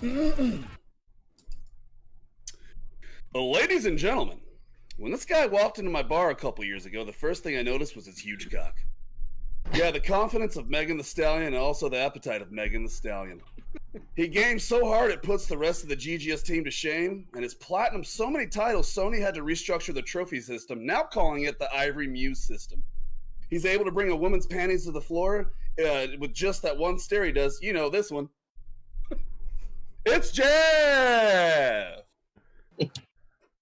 Well, ladies and gentlemen, when this guy walked into my bar a couple years ago, the first thing I noticed was his huge cock. Yeah, the confidence of Megan Thee Stallion and also the appetite of Megan Thee Stallion. He games so hard it puts the rest of the GGS team to shame, and his platinum so many titles, Sony had to restructure the trophy system, now calling it the Ivory Muse system. He's able to bring a woman's panties to the floor with just that one stare he does. You know, this one. It's Jeff!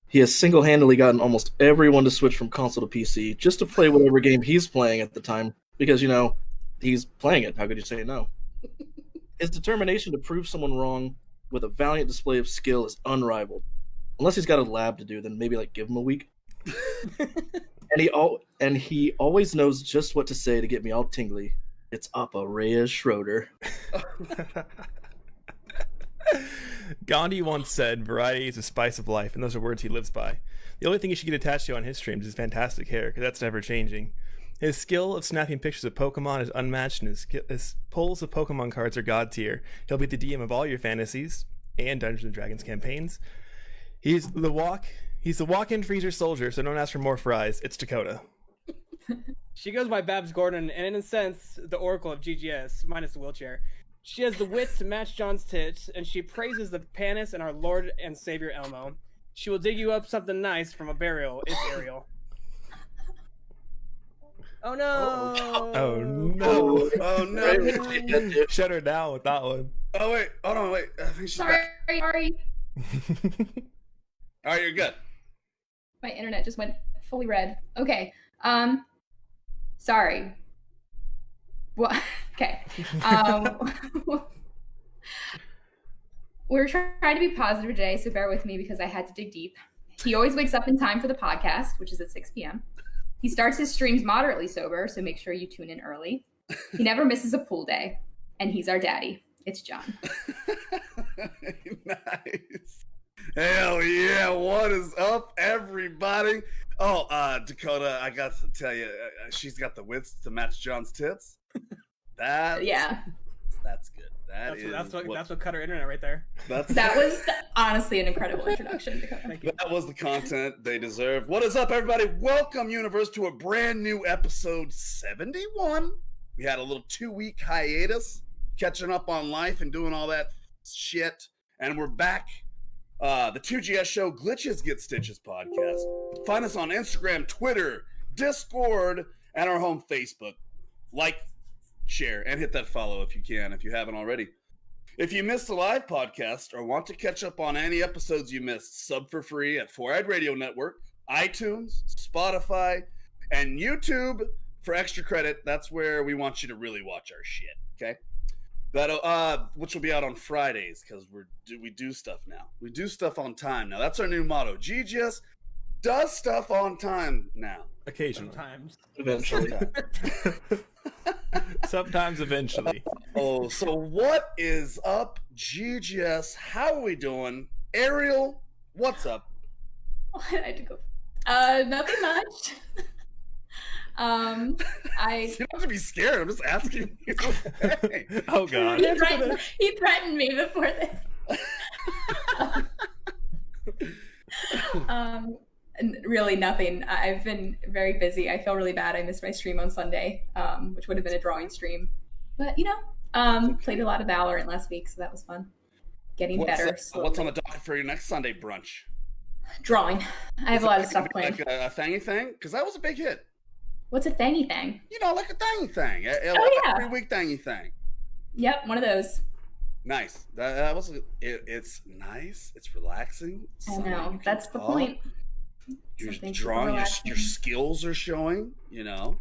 He has single-handedly gotten almost everyone to switch from console to PC just to play whatever game he's playing at the time. Because, you know, he's playing it. How could you say no? His determination to prove someone wrong with a valiant display of skill is unrivaled. Unless he's got a lab to do, then maybe give him a week. and he always knows just what to say to get me all tingly. It's Appa Reyes Schroeder. Gandhi once said, variety is the spice of life, and those are words he lives by. The only thing you should get attached to on his streams is fantastic hair, because that's never changing. His skill of snapping pictures of Pokemon is unmatched, and his pulls of Pokemon cards are god tier. He'll be the DM of all your fantasies and Dungeons & Dragons campaigns. He's the walk-in freezer soldier, so don't ask for more fries. It's Dakota. She goes by Babs Gordon, and in a sense, the Oracle of GGS, minus the wheelchair. She has the wits to match John's tits, and she praises the Panis and our Lord and Savior Elmo. She will dig you up something nice from a burial. It's Ariel. Oh no! Oh no! Oh no! Shut her down with that one. Oh wait, hold on, wait. I think she's back. Sorry. All right, you're good. My internet just went fully red. Okay. Sorry. What? Okay. We're trying to be positive today, so bear with me because I had to dig deep. He always wakes up in time for the podcast, which is at 6 p.m. He starts his streams moderately sober, so make sure you tune in early. He never misses a pool day, and he's our daddy. It's John. Nice. Hell yeah. What is up, everybody? Oh, Dakota, I got to tell you, she's got the wits to match John's tits. That's good. That's what cut her internet right there. That was honestly an incredible introduction, Dakota. Thank you. That was the content they deserve. What is up, everybody? Welcome, Universe, to a brand new episode 71. We had a little 2-week hiatus, catching up on life and doing all that shit, and we're back. The 2GS show, Glitches Get Stitches podcast. Find us on Instagram, Twitter, Discord, and our home Facebook. Like, share, and hit that follow if you can, if you haven't already. If you missed the live podcast or want to catch up on any episodes you missed, sub for free at 4-Eyed Radio Network, iTunes, Spotify, and YouTube for extra credit. That's where we want you to really watch our shit, okay? That which will be out on Fridays because we do stuff now. We do stuff on time now. That's our new motto. GGS does stuff on time now. Occasionally. Sometimes. Eventually. Sometimes eventually. Oh, so what is up, GGS? How are we doing? Ariel, what's up? I had to go. Nothing much. You don't have to be scared. I'm just asking you. Okay. Oh god. He threatened me before this. Really nothing. I've been very busy. I feel really bad. I missed my stream on Sunday, which would have been a drawing stream. But played a lot of Valorant last week, so that was fun. Getting better. What's on the docket for your next Sunday brunch? Drawing. I have a lot of stuff planned. Like a thangy thing? Because that was a big hit. What's a thangy thing? You know, like a thangy thing. Yeah. 3-week thangy thing. Yep, one of those. Nice. That was. It's nice. It's relaxing. I know. That's the point. You're drawing. Your skills are showing. It's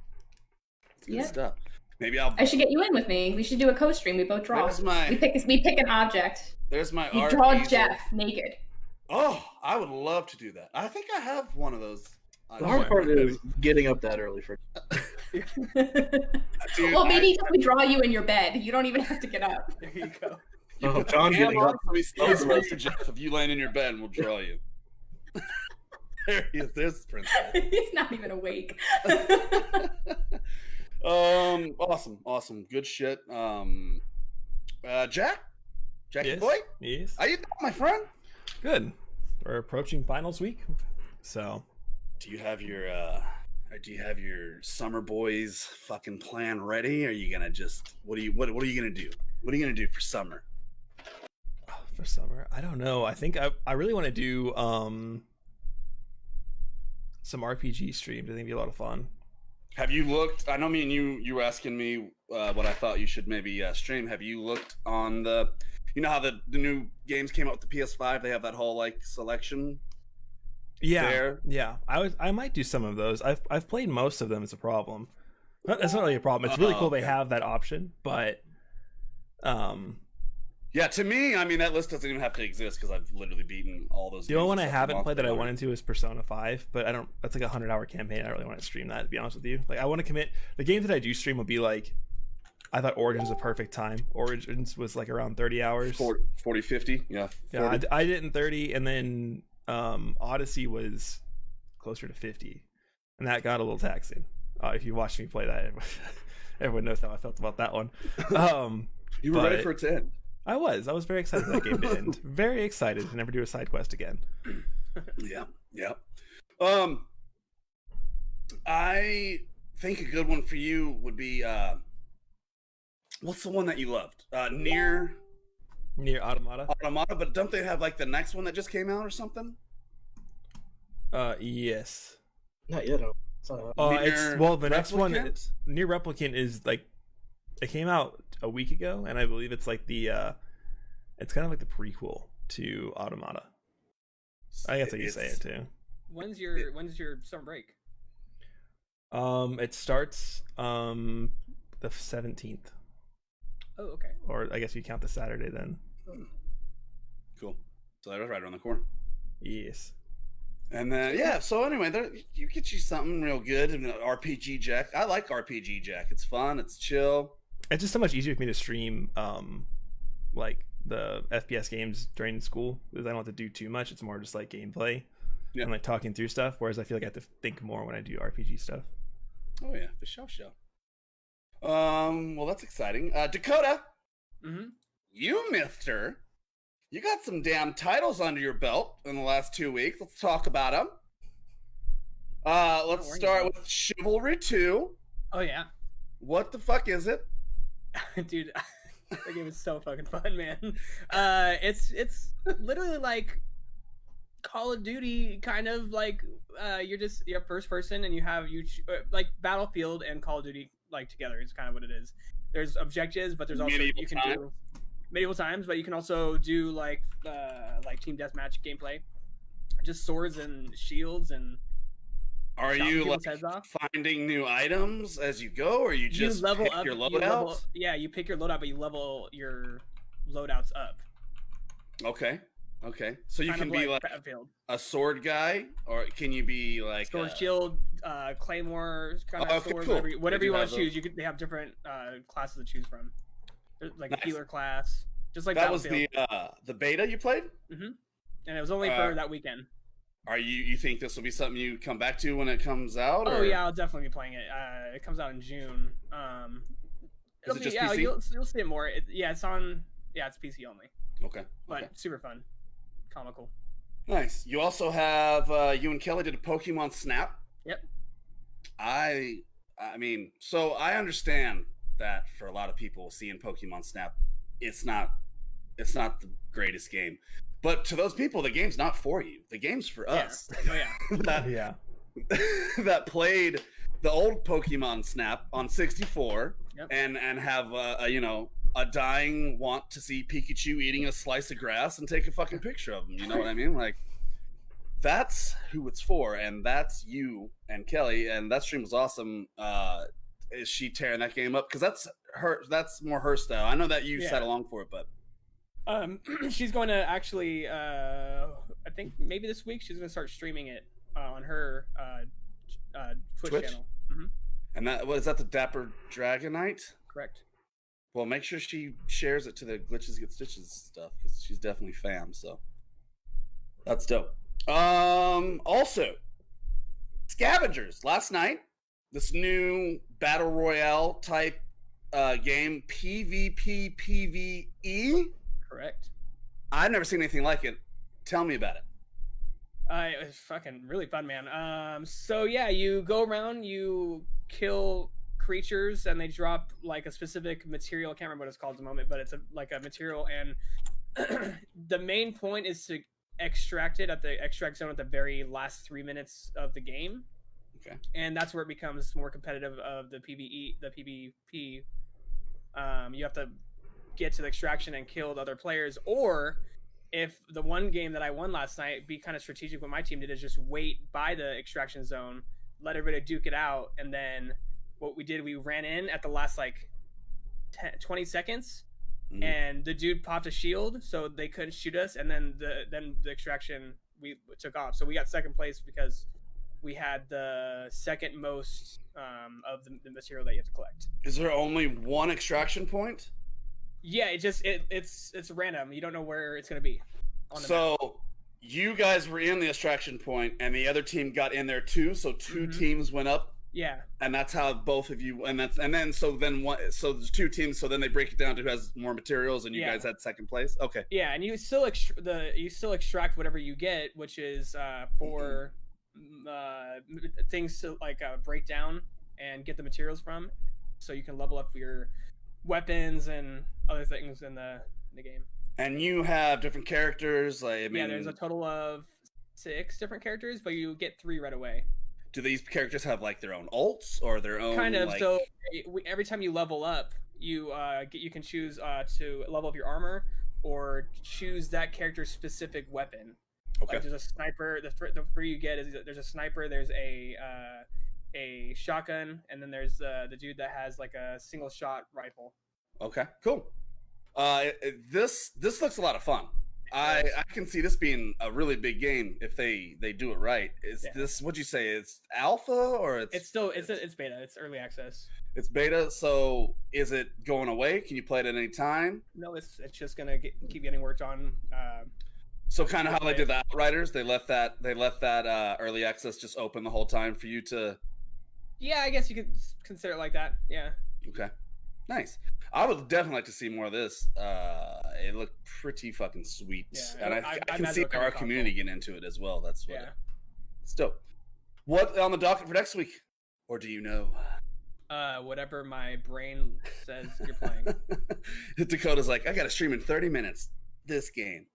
good stuff. Maybe I should get you in with me. We should do a co-stream. We both draw. We pick an object. There's my you art. Draw easel. Jeff naked. Oh, I would love to do that. I think I have one of those. The hard part is getting up that early for. Dude, well, maybe we draw you in your bed. You don't even have to get up. There you go. Oh, John getting up. Jeff, if you line in your bed, and we'll draw you. There he is. There's the princess. He's not even awake. Awesome. Good shit. Jack? Jackie Yes. boy, Yes. how you doing, my friend? Good. We're approaching finals week, so Do you have your summer boys fucking plan ready? Are you gonna just what are you gonna do? What are you gonna do for summer? for summer, I don't know. I think I really want to do some RPG streams. I think it'd be a lot of fun. Have you looked? I know me and you were asking me what I thought you should maybe stream. Have you looked on the, you know how the new games came out with the PS5? They have that whole like selection. Yeah, There. yeah. I might do some of those. I've played most of them. It's a problem. It's not really a problem. It's really cool okay. they have that option, but Yeah, to me, I mean that list doesn't even have to exist because I've literally beaten all those. the only one I games except haven't for played that I Monster wanted to is Persona 5, but I don't. That's like a 100-hour campaign. I don't really want to stream that, to be honest with you. Like I want to commit. The games that I do stream will be like, I thought Origins was a perfect time. Origins was like around 30 hours. 40, 50, yeah. 40. Yeah, I did it in 30, and then Odyssey was closer to 50, and that got a little taxing. If you watched me play that, everyone knows how I felt about that one. You were ready for it to end. I was very excited for that game to end. Very excited to never do a side quest again. Yeah. I think a good one for you would be what's the one that you loved? Near Automata. Automata, but don't they have like the next one that just came out or something? Yes. Not yet. It's not out. The next one, Replicant? Near Replicant, is like it came out a week ago, and I believe it's like the it's kind of like the prequel to Automata. I guess how you say it too. When's your summer break? It starts the 17th, Oh, okay. or I guess you count the Saturday then. Cool. So that was right around the corner. Yes. And then yeah, so anyway, you get you something real good. RPG Jack. I like RPG Jack. It's fun. It's chill. It's just so much easier for me to stream like the FPS games during school because I don't have to do too much. It's more just like gameplay and like talking through stuff. Whereas I feel like I have to think more when I do RPG stuff. Oh yeah, for sure. Well, that's exciting. Dakota, you mister, you got some damn titles under your belt in the last 2 weeks. Let's talk about them. Let's start with Chivalry 2. Oh yeah. What the fuck is it? Dude, that game is so fucking fun, man. It's literally like Call of Duty, kind of like you're first person and you have like Battlefield and Call of Duty like together is kind of what it is. There's objectives, but there's also you can do medieval times, but you can also do like team deathmatch gameplay, just swords and shields and. Are you like finding new items as you go, or you just level pick up your loadouts? Yeah, you pick your loadout, but you level your loadouts up. Okay. So you can be like a sword guy, or can you be like sword, shield, claymore, kind of sword, cool. whatever you want to choose. They have different classes to choose from. There's like a healer class, just like that was the beta you played. And it was only for that weekend. Are you think this will be something you come back to when it comes out? Oh yeah, I'll definitely be playing it. It comes out in June. Is it just PC? You'll see it more. It's PC only. Okay. But super fun, comical. Nice. You also have you and Kelly did a Pokemon Snap. Yep. I mean, so I understand that for a lot of people, seeing Pokemon Snap, it's not the greatest game. But to those people, the game's not for you. The game's for us. Oh yeah. that played the old Pokemon Snap on 64 and have a dying want to see Pikachu eating a slice of grass and take a fucking picture of him. You know what I mean? Like, that's who it's for, and that's you and Kelly. And that stream was awesome. Is she tearing that game up? Because that's more her style. I know that you sat along for it, but. She's going to actually, I think maybe this week she's going to start streaming it on her Twitch channel. And is that the Dapper Dragonite? Correct. Well, make sure she shares it to the Glitches Get Stitches stuff because she's definitely fam. So that's dope. Also, Scavengers last night. This new battle royale type game, PvP PvE. Correct. I've never seen anything like it. Tell me about it. It was fucking really fun, man. So yeah, you go around, you kill creatures, and they drop like a specific material. I can't remember what it's called at the moment, but it's like a material, and the main point is to extract it at the extract zone at the very last 3 minutes of the game. Okay. And that's where it becomes more competitive of the PvP. You have to get to the extraction and kill the other players, or if the one game that I won last night, be kind of strategic. What my team did is just wait by the extraction zone, let everybody duke it out, and then what we did, we ran in at the last like 20 seconds, and the dude popped a shield, so they couldn't shoot us, and then the extraction we took off. So we got second place because we had the second most of the material that you have to collect. Is there only one extraction point? Yeah, it's random. You don't know where it's gonna be. So you guys were in the extraction point, and the other team got in there too. So two teams went up. Yeah, and that's how both of you. And so there's two teams. So then they break it down to who has more materials, and you guys had second place. Okay. Yeah, and you still extract whatever you get, which is for things to like break down and get the materials from, so you can level up your weapons and other things in the game. And you have different characters. There's a total of 6 different characters, but you get 3 right away. Do these characters have like their own ults or their own kind of? Like... So every time you level up, you can choose to level up your armor or choose that character's specific weapon. Okay. Like there's a sniper. The free you get is there's a sniper. There's a shotgun, and then there's the dude that has like a single shot rifle. Okay, cool. This looks a lot of fun. I can see this being a really big game if they do it right. Is this, what'd you say, it's alpha or it's beta? It's early access. It's beta. So is it going away? Can you play it at any time? No, it's just gonna keep getting worked on. So kind of how they did the Outriders, they left that early access just open the whole time for you to. Yeah, I guess you could consider it like that. Yeah. Okay. Nice. I would definitely like to see more of this. It looked pretty fucking sweet, and I can see our community getting into it as well. That's what. It's dope. What on the docket for next week, or do you know? Whatever my brain says you're playing. Dakota's like, I got to stream in 30 minutes. This game.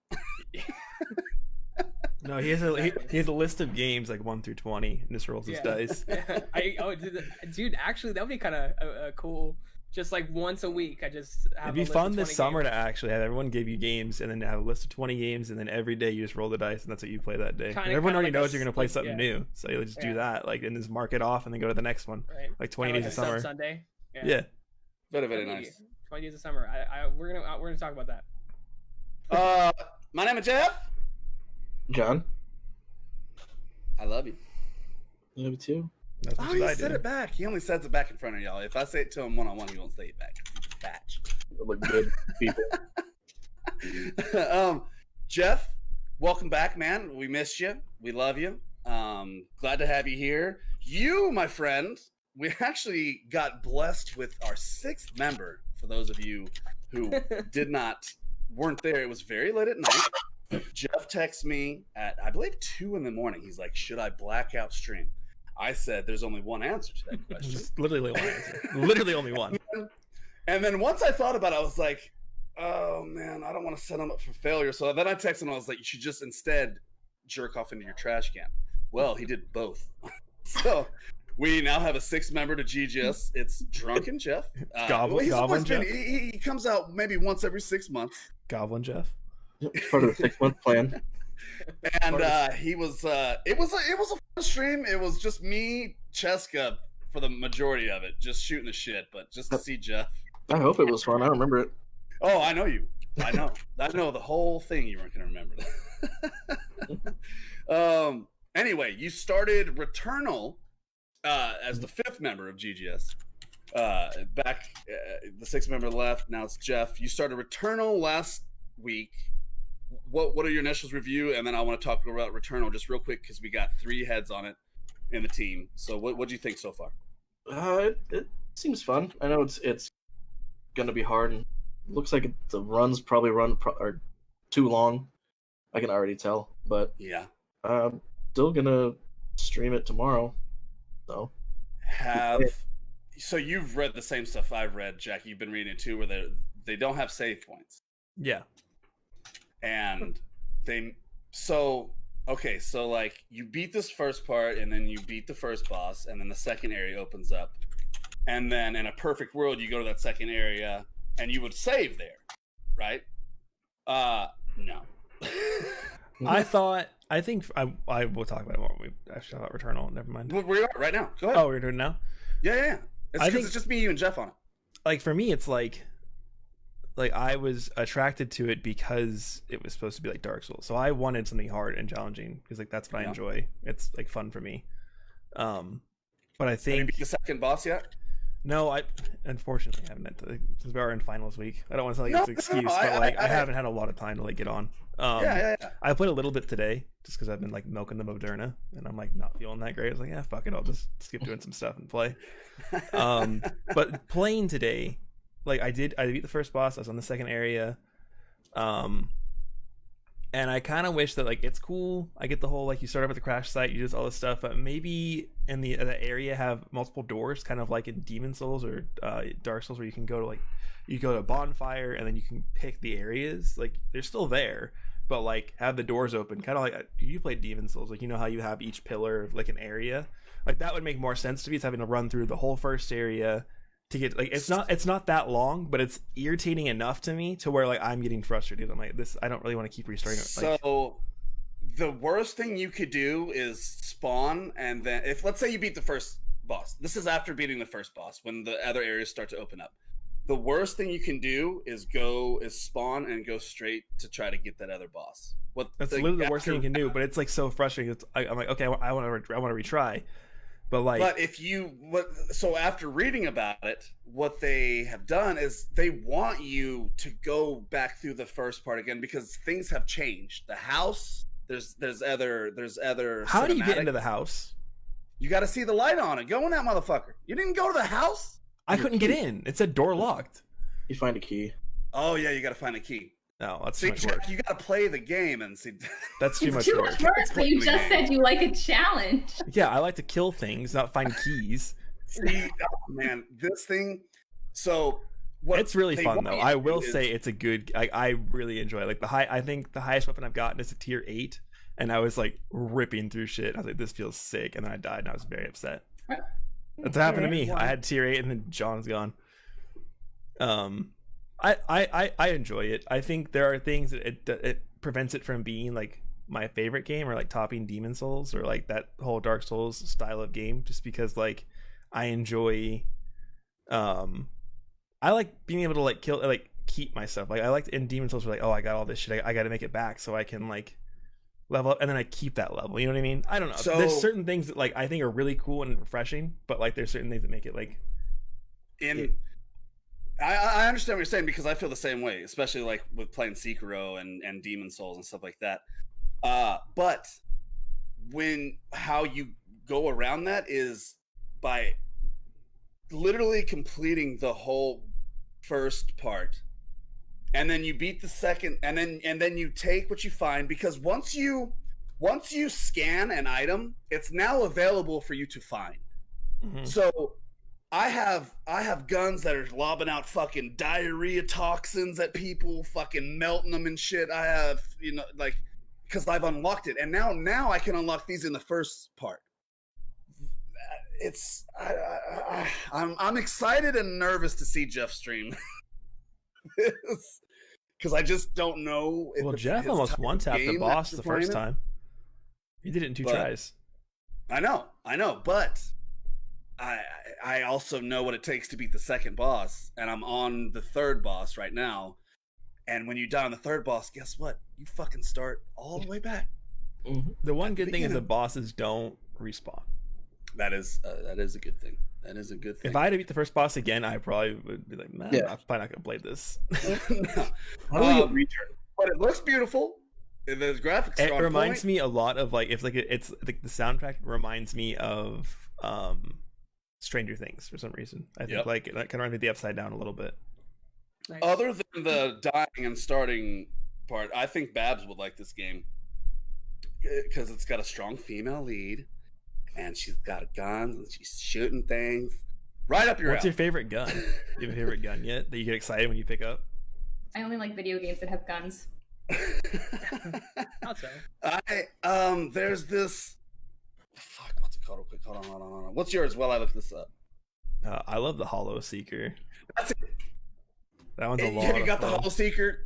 No, he has a list of games like 1 through 20, and just rolls his dice. Dude, actually, that would be kind of cool. Just like once a week, I just have. It'd be fun this summer to actually have everyone give you games, and then have a list of 20 games, and then every day you just roll the dice, and that's what you play that day. Everyone already knows you're gonna play something new, so you just do that, like, and just mark it off, and then go to the next one. Right. Like 20 days of summer. Sunday. Yeah. Very nice. 20 days of summer. We're gonna talk about that. My name is Jeff. John. I love you. I love you too. He said it back. He only says it back in front of y'all. If I say it to him one-on-one, he won't say it back. Batch. Look good, people. Jeff, welcome back, man. We missed you. We love you. Glad to have you here. You, my friend, we actually got blessed with our 6th member. For those of you who weren't there, it was very late at night. Jeff texts me at, I believe, 2 in the morning. He's like, should I black out stream? I said, there's only one answer to that question. Literally one answer. Literally only one. And then once I thought about it, I was like, oh, man, I don't want to set him up for failure. So then I texted him, I was like, you should just instead jerk off into your trash can. Well, he did both. So we now have a 6th member to GGS. It's Drunken Jeff. Goblin Jeff. He comes out maybe once every 6 months. Goblin Jeff. Part of the 6-month plan. And it was a fun stream. It was just me, Cheska, for the majority of it, just shooting the shit. But just to see Jeff. I hope it was fun. I remember it. Oh, I know you. I know the whole thing. You weren't gonna remember. Anyway, you started Returnal as the 5th member of GGS. The 6th member left. Now it's Jeff. You started Returnal last week. What are your initial review? And then I want to talk about Returnal just real quick because we got 3 heads on it in the team. So what do you think so far? It seems fun. I know it's gonna be hard, and looks like the runs probably are too long. I can already tell, but Yeah. I'm still gonna stream it tomorrow. So So you've read the same stuff I've read, Jack. You've been reading it too, where they don't have save points, Yeah. and so like you beat this first part, and then you beat the first boss, and then the second area opens up, and then in a perfect world you go to that second area and you would save there, right? No. I think I will talk about it more when we actually talk about Returnal. Never mind. Well, we are right now. Go ahead. Oh, we're doing it now? Yeah. It's just me, you, and Jeff on it. Like, for me, it's like I was attracted to it because it was supposed to be like Dark Souls. So I wanted something hard and challenging because like that's what I enjoy. It's like fun for me. But I think... Have you beat the second boss yet? No, I unfortunately haven't. Because we are in finals week. I don't want to sound like it's an excuse, but like I haven't had a lot of time to like get on. Yeah. I played a little bit today just because I've been like milking the Moderna and I'm like not feeling that great. I was like, yeah, fuck it, I'll just skip doing some stuff and play. But playing today, like I beat the first boss. I was on the second area, and I kind of wish that like it's cool. I get the whole like you start off at the crash site, you do all this stuff, but maybe in the area have multiple doors, kind of like in Demon Souls or Dark Souls, where you can go to like you go to a bonfire and then you can pick the areas. Like they're still there, but like have the doors open, kind of like you played Demon Souls. Like you know how you have each pillar of like an area. Like that would make more sense to me. It's having to run through the whole first area to get like it's not that long, but it's irritating enough to me to where like I'm getting frustrated. I'm like I don't really want to keep restarting it. So the worst thing you could do is spawn, and then if let's say you beat the first boss. This is after beating the first boss when the other areas start to open up. The worst thing you can do is spawn and go straight to try to get that other boss. That's literally the worst thing you can do, but it's like so frustrating. I'm like, okay, I want to retry. But so after reading about it, what they have done is they want you to go back through the first part again because things have changed. The house, there's other. How do you get into the house? You got to see the light on it. Go in that motherfucker. You didn't go to the house? I couldn't get in. It said door locked. You find a key. Oh yeah, you got to find a key. No, that's too much work. You got to play the game and see. That's too much work. But you just said you like a challenge. Yeah, I like to kill things, not find keys. See, oh, man, this thing. So it's really fun though. I will say it's a good. I really enjoy it. Like I think the highest weapon I've gotten is a tier 8, and I was like ripping through shit. I was like, this feels sick, and then I died, and I was very upset. That's what happened to me. I had tier 8, and then John's gone. I enjoy it. I think there are things that it prevents it from being like my favorite game or like topping Demon Souls or like that whole Dark Souls style of game, just because like I enjoy I like being able to like kill like keep myself. Like I like in Demon Souls where like, oh, I got all this shit, I got to make it back so I can like level up, and then I keep that level. You know what I mean? I don't know. So, there's certain things that like I think are really cool and refreshing, but like there's certain things that make it like I understand what you're saying because I feel the same way, especially like with playing Sekiro and Demon Souls and stuff like that. But how you go around that is by literally completing the whole first part, and then you beat the second, and then you take what you find, because once you scan an item, it's now available for you to find. Mm-hmm. So I have guns that are lobbing out fucking diarrhea toxins at people, fucking melting them and shit. I have, like, because I've unlocked it, and now I can unlock these in the first part. I'm excited and nervous to see Jeff stream because I just don't know. Well, Jeff almost one-tapped the boss the first time. He did it in 2 tries. I know, but I also know what it takes to beat the second boss, and I'm on the third boss right now. And when you die on the third boss, guess what? You fucking start all the way back. Mm-hmm. The one good thing is the bosses don't respawn. That is a good thing. That is a good thing. If I had to beat the first boss again, I probably would be like, man, I'm probably not gonna play this. But it looks beautiful. The graphics. It reminds me a lot of like it's like the soundtrack reminds me of Stranger Things for some reason. I think like that kind of reminds me of the Upside Down a little bit. Nice. Other than the dying and starting part, I think Babs would like this game because it's got a strong female lead, and she's got guns and she's shooting things right up your What's alley. your favorite gun? Do you have a favorite gun yet that you get excited when you pick up? I only like video games that have guns. I'll tell. There's this. Fuck, what's it called? Real quick, hold on. What's yours? While I look this up. I love the Hollow Seeker. That's it. That one's a lot. Have you got the fun. Hollow Seeker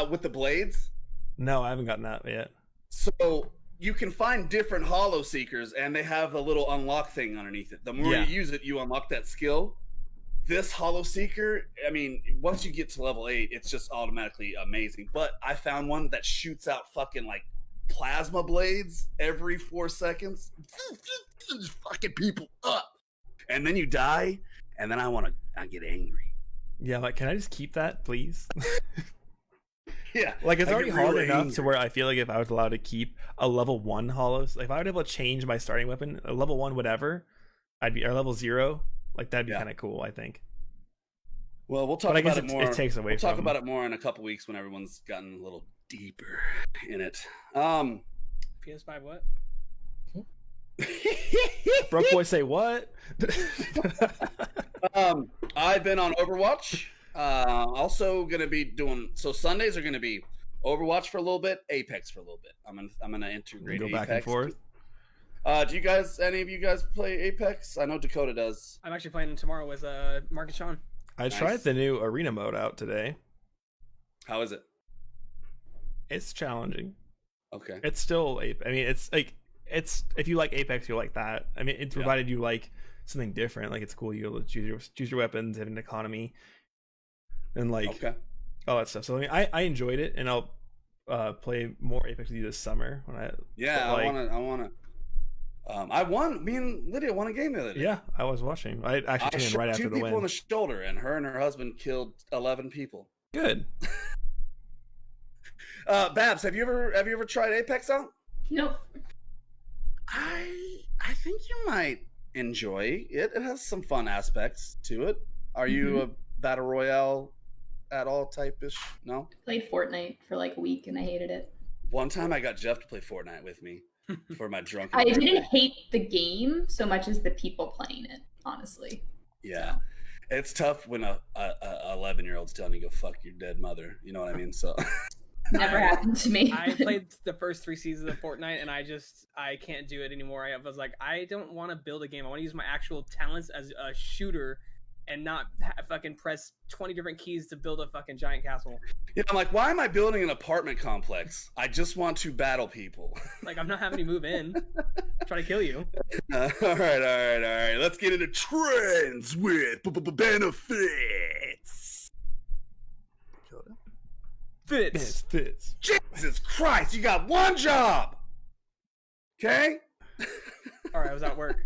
with the blades? No, I haven't gotten that yet. So you can find different Hollow Seekers, and they have a little unlock thing underneath it. The more Yeah. you use it, you unlock that skill. This Hollow Seeker, I mean, once you get to level 8, it's just automatically amazing. But I found one that shoots out fucking like plasma blades every 4 seconds. Just fucking people up. And then you die, and then I get angry. Yeah, like, can I just keep that, please? Yeah. Like, it's I already get hard really enough angry. to where I feel like if I was allowed to keep a level 1 Hollow, like if I would be able to change my starting weapon, a level 1 whatever, I'd be, or level 0, like that'd be Yeah. kind of cool, I think. Well, we'll talk But I about guess it more. it takes away We'll talk from- about it more in a couple weeks when everyone's gotten a little deeper in it. PS5 what? Broke boy say what? I've been on Overwatch. Also gonna be doing, so Sundays are gonna be Overwatch for a little bit, Apex for a little bit. I'm gonna integrate Go Apex. back and forth. Do you guys, any of you guys play Apex? I know Dakota does. I'm actually playing tomorrow with Mark and Sean. I Nice. tried the new arena mode out today. How is it? It's challenging. Okay. It's still I mean, it's like, it's, if you like Apex, you'll like that. I mean, it's provided you like something different. Like, it's cool. You choose your weapons, have an economy, and like Okay. all that stuff. So I mean, I enjoyed it, and I'll play more Apex with you this summer when I Yeah, but, like, I wanna. I won. Me and Lydia won a game the other day. Yeah, I was watching. I actually I tuned in shot right two after the people win. in the shoulder, and her husband killed 11 people. Good. Babs, have you ever tried Apex out? Nope. I think you might enjoy it. It has some fun aspects to it. Are you a battle royale at all type-ish? No? Played Fortnite for like a week and I hated it. One time I got Jeff to play Fortnite with me for my drunken I birthday. didn't hate the game so much as the people playing it, honestly. Yeah. It's tough when a 11-year-old's telling you to go fuck your dead mother. You know what I mean? So Never happened to me. I played the first 3 seasons of Fortnite, and I can't do it anymore. I was like, I don't want to build a game. I want to use my actual talents as a shooter, and not fucking press 20 different keys to build a fucking giant castle. yeah, I'm like, why am I building an apartment complex? I just want to battle people. Like, I'm not having to move in, try to kill you. All right. Let's get into trends with benefits. Fits. Jesus Christ, you got one job. Okay? All right, I was at work.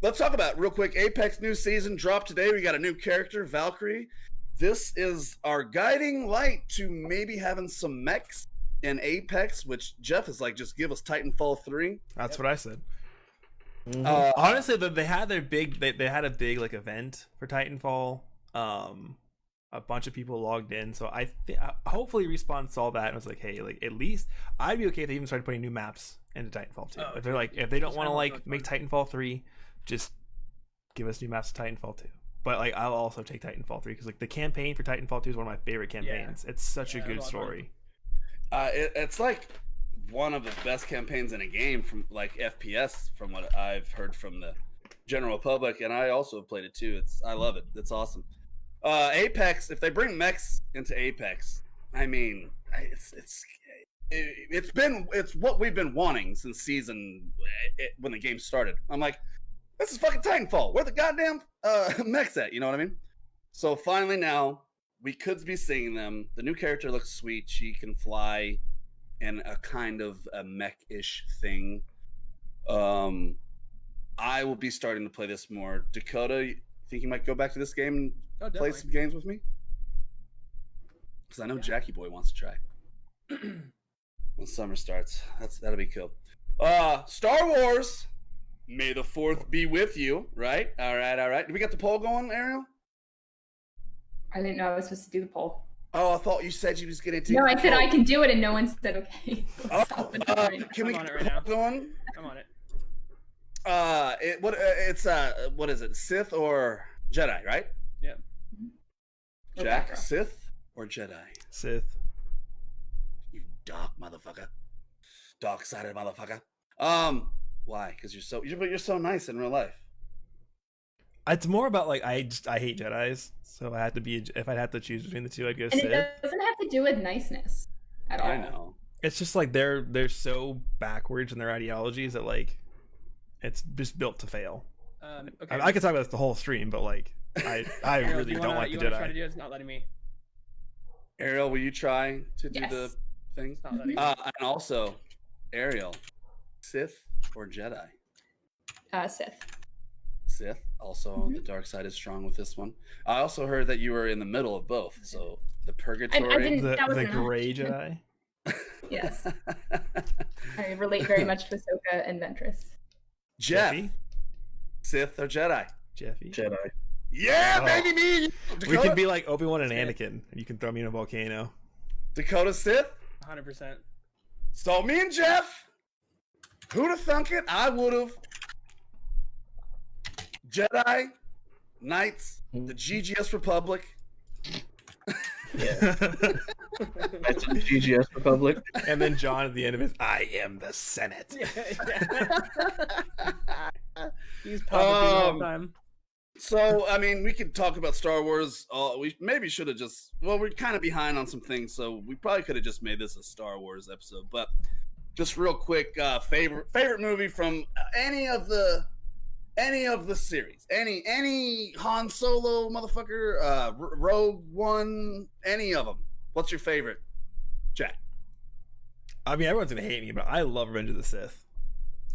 Let's talk about real quick. Apex new season dropped today. We got a new character, Valkyrie. This is our guiding light to maybe having some mechs in Apex, which Jeff is like, just give us Titanfall 3. That's what I said. Mm-hmm. Honestly, they had their big. They had a big like event for Titanfall. A bunch of people logged in, so hopefully Respawn saw that and was like, hey, like at least I'd be okay if they even started putting new maps into Titanfall 2. If they're like, if they don't want to like make Titanfall 3, just give us new maps to Titanfall 2. But like, I'll also take Titanfall 3 because like the campaign for Titanfall 2 is one of my favorite campaigns. It's such a good story. It's like one of the best campaigns in a game from like FPS, from what I've heard from the general public, and I also have played it too. I love it. It's awesome. Apex, if they bring mechs into Apex, I mean, it's what we've been wanting since when the game started. I'm like, this is fucking Titanfall. Where the goddamn mechs at? You know what I mean? So finally now we could be seeing them. The new character looks sweet. She can fly in a kind of a mech-ish thing. I will be starting to play this more. Dakota, you think you might go back to this game and play some games with me? Because I know Jackie Boy wants to try. When summer starts. That'll be cool. Star Wars. May the 4th be with you, right? All right. Do we got the poll going, Ariel? I didn't know I was supposed to do the poll. Oh, I thought you said you was gonna do. No, I said I can do it, and no one said okay. Oh, can we I'm on it get right now. going? I'm on it. What is it? Sith or Jedi, right? Yeah. Or Jack, Backrow. Sith or Jedi? Sith. You dark motherfucker. Dark-sided motherfucker. Why? Because you're so nice in real life. It's more about like I hate Jedis, so I had to be if I'd have to choose between the two, I'd go And Sith. it doesn't have to do with niceness at all. I know. It's just like they're so backwards in their ideologies that like it's just built to fail. Okay. I could talk about this the whole stream, but like I Ariel, really you don't wanna- like the you wanna Try to Jedi. do it? It's not letting me. Ariel, will you try to do Yes. the thing? It's not letting me. And also, Ariel, Sith or Jedi? Sith. Sith. Also, the dark side is strong with this one. I also heard that you were in the middle of both. So the purgatory. didn't- The that was an gray option. Jedi. Yes. I relate very much to Ahsoka and Ventress. Jeff, Jeffy? Sith or Jedi? Jeffy. Jedi. Yeah, Oh. baby, me. And you. We Dakota, could be like Obi-Wan and Anakin. You can throw me in a volcano. Dakota Sith. 100%. So me and Jeff. Who'd have thunk it? I would have. Jedi, Knights, the GGS Republic. Yeah. That's the GGS Republic. And then John at the end of it, I am the Senate. He's probably all the Um, time. So, I mean, we could talk about Star Wars. We maybe should have just. Well, we're kind of behind on some things, so we probably could have just made this a Star Wars episode. But just real quick, favorite movie from any of the series, any Han Solo motherfucker, Rogue One, any of them. What's your favorite, Jack? I mean, everyone's gonna hate me, but I love Revenge of the Sith.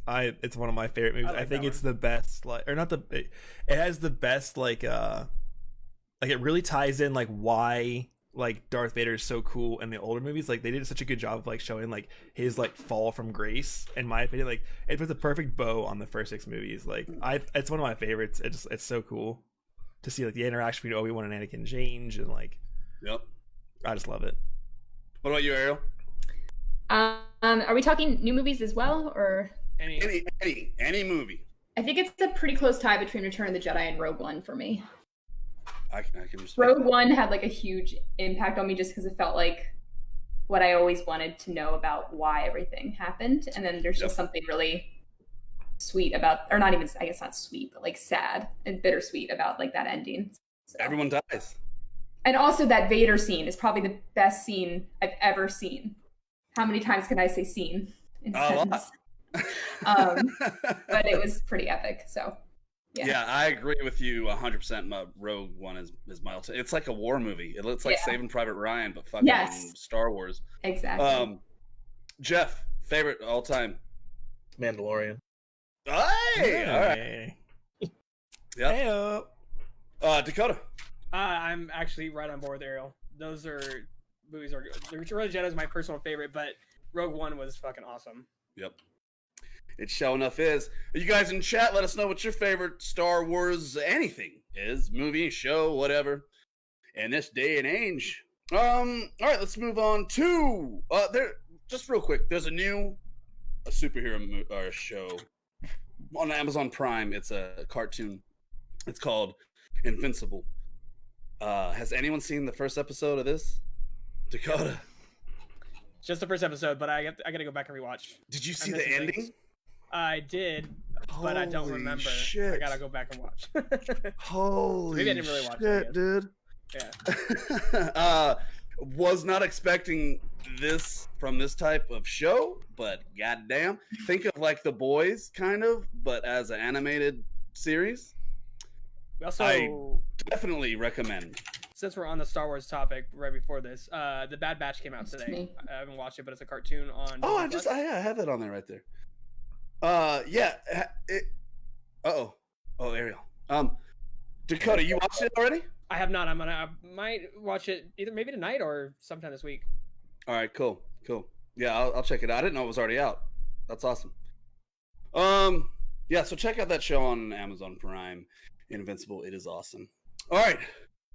It's one of my favorite movies. I like I think that it's the best, like, or not the. It has the best, like it really ties in like why like Darth Vader is so cool in the older movies. Like they did such a good job of like showing like his like fall from grace. In my opinion, like it puts a perfect bow on the first 6 movies. Like it's one of my favorites. It's so cool to see like the interaction between Obi-Wan and Anakin change, and like Yep. I just love it. What about you, Ariel? Are we talking new movies as well, or? Any movie. I think it's a pretty close tie between Return of the Jedi and Rogue One for me. I can respect Rogue that. One had like a huge impact on me just because it felt like what I always wanted to know about why everything happened. And then there's just something really sweet about, or not even, I guess not sweet, but like sad and bittersweet about like that ending. So. Everyone dies. And also that Vader scene is probably the best scene I've ever seen. How many times can I say scene in a A lot. sentence? But it was pretty epic. So Yeah, I agree with you 100%. My Rogue One is my ultimate. It's like a war movie. It looks like Yeah. Saving Private Ryan, but fucking Yes. Star Wars. exactly. Jeff, favorite all time. Mandalorian. Hey, all right. Hey. Yep. Heyo. Dakota. I'm actually right on board with Ariel. Those movies are good. The Return of the Jedi is my personal favorite, but Rogue One was fucking awesome. Yep. It sure enough is. You guys in chat, let us know what your favorite Star Wars anything is. Movie, show, whatever. In this day and age. All right, let's move on to just real quick. There's a superhero show on Amazon Prime. It's a cartoon. It's called Invincible. Has anyone seen the first episode of this? Dakota. Just the first episode, but I gotta go back and rewatch. Did you see missing the ending? things. I did, but I don't Holy remember. shit. I gotta go back and watch. Holy Maybe I didn't really watch it, I shit, guess. dude. Yeah. Was not expecting this from this type of show, but goddamn, think of like The Boys, kind of, but as an animated series. We also, I- Definitely recommend. since we're on the Star Wars topic, right before this, The Bad Batch came out today. me. I haven't watched it, but it's a cartoon on. Oh, Disney Plus. I have that on there right there. Oh, Ariel. Dakota, you watched it already? I have not. I might watch it maybe tonight or sometime this week. All right, cool. Yeah, I'll check it out. I didn't know it was already out. That's awesome. Yeah, so check out that show on Amazon Prime, Invincible. It is awesome. All right,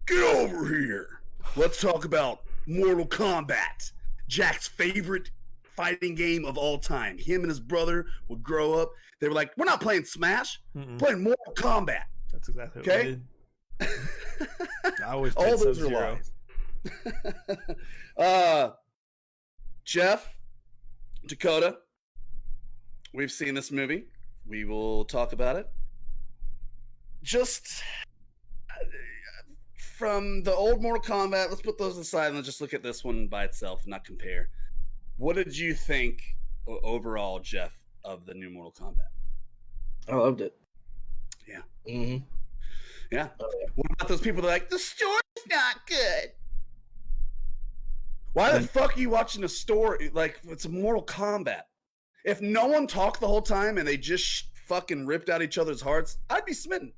Get over here. Let's talk about Mortal Kombat, Jack's favorite fighting game of all time. Him and his brother would grow up. They were like, we're not playing Smash, playing Mortal Kombat. That's exactly what Okay? we did. I always played All those are Sub-Zero. lies. Jeff, Dakota, we've seen this movie. We will talk about it. Just from the old Mortal Kombat, let's put those aside and let's just look at this one by itself, not compare. What did you think overall, Jeff, of the new Mortal Kombat? I loved it. Yeah. Mm-hmm. Yeah. What about those people that are like, the story's not good? Why the fuck are you watching a story like it's a Mortal Kombat? If no one talked the whole time and they just fucking ripped out each other's hearts, I'd be smitten.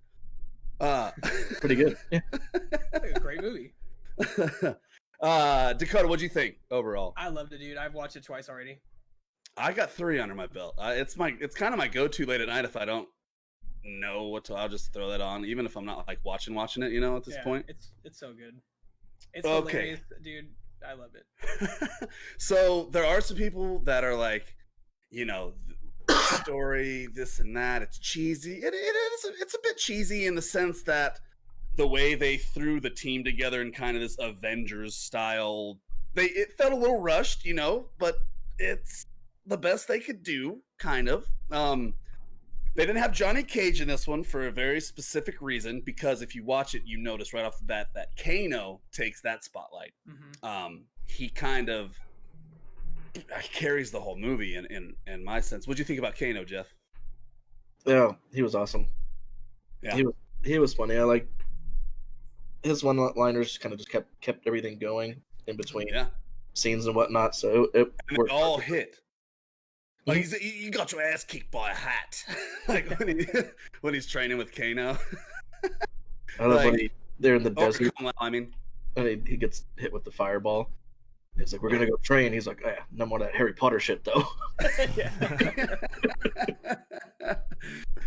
Pretty good. Yeah. Like a great movie. Dakota, what'd you think overall? I loved it, dude. I've watched it twice already. I got 3 under my belt. It's kind of my go-to late at night if I don't know what to. I'll just throw that on, even if I'm not like watching it. You know, at this point. It's so good. It's Okay. hilarious, dude. I love it. So there are some people that are like, you know, story, this and that. It's cheesy. It is. It's a bit cheesy in the sense that the way they threw the team together in kind of this Avengers style. It felt a little rushed, you know, but it's the best they could do, kind of. They didn't have Johnny Cage in this one for a very specific reason, because if you watch it, you notice right off the bat that Kano takes that spotlight. Mm-hmm. He kind of carries the whole movie in my sense. What'd you think about Kano, Jeff? Yeah, he was awesome. Yeah. He was funny. I like his one-liners. Kind of just kept everything going in between scenes and whatnot. So it and worked. It all hit. Like you got your ass kicked by a hat. Like when he's training with Kano. I love when they're in the desert. I mean, and he gets hit with the fireball. He's like, "We're gonna go train." He's like, "No more of that Harry Potter shit, though."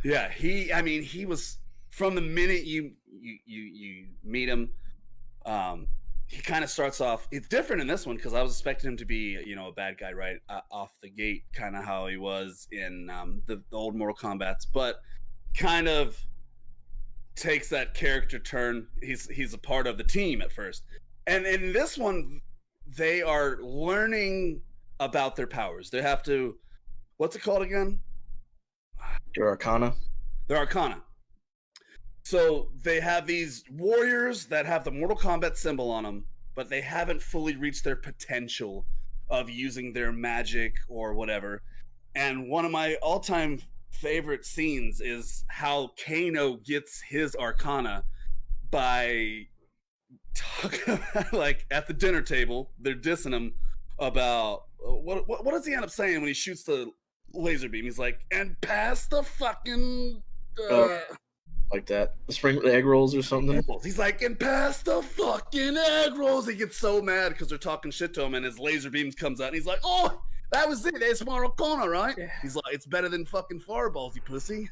Yeah, he was from the minute you meet him. He kind of starts off. It's different in this one because I was expecting him to be, you know, a bad guy right off the gate, kind of how he was in the old Mortal Kombats, but kind of takes that character turn. He's a part of the team at first, and in this one, they are learning about their powers. They have to, what's it called again? Your Arcana. Their Arcana. So they have these warriors that have the Mortal Kombat symbol on them, but they haven't fully reached their potential of using their magic or whatever. And one of my all-time favorite scenes is how Kano gets his Arcana by talking about, like, at the dinner table, they're dissing him about what does he end up saying when he shoots the laser beam? He's like, and pass the fucking like that, the egg rolls or something. He's like, and pass the fucking egg rolls. He gets so mad because they're talking shit to him, and his laser beams comes out, and he's like, oh, that was it. It's Mortal Kombat, right? Yeah. He's like, it's better than fucking fireballs, you pussy.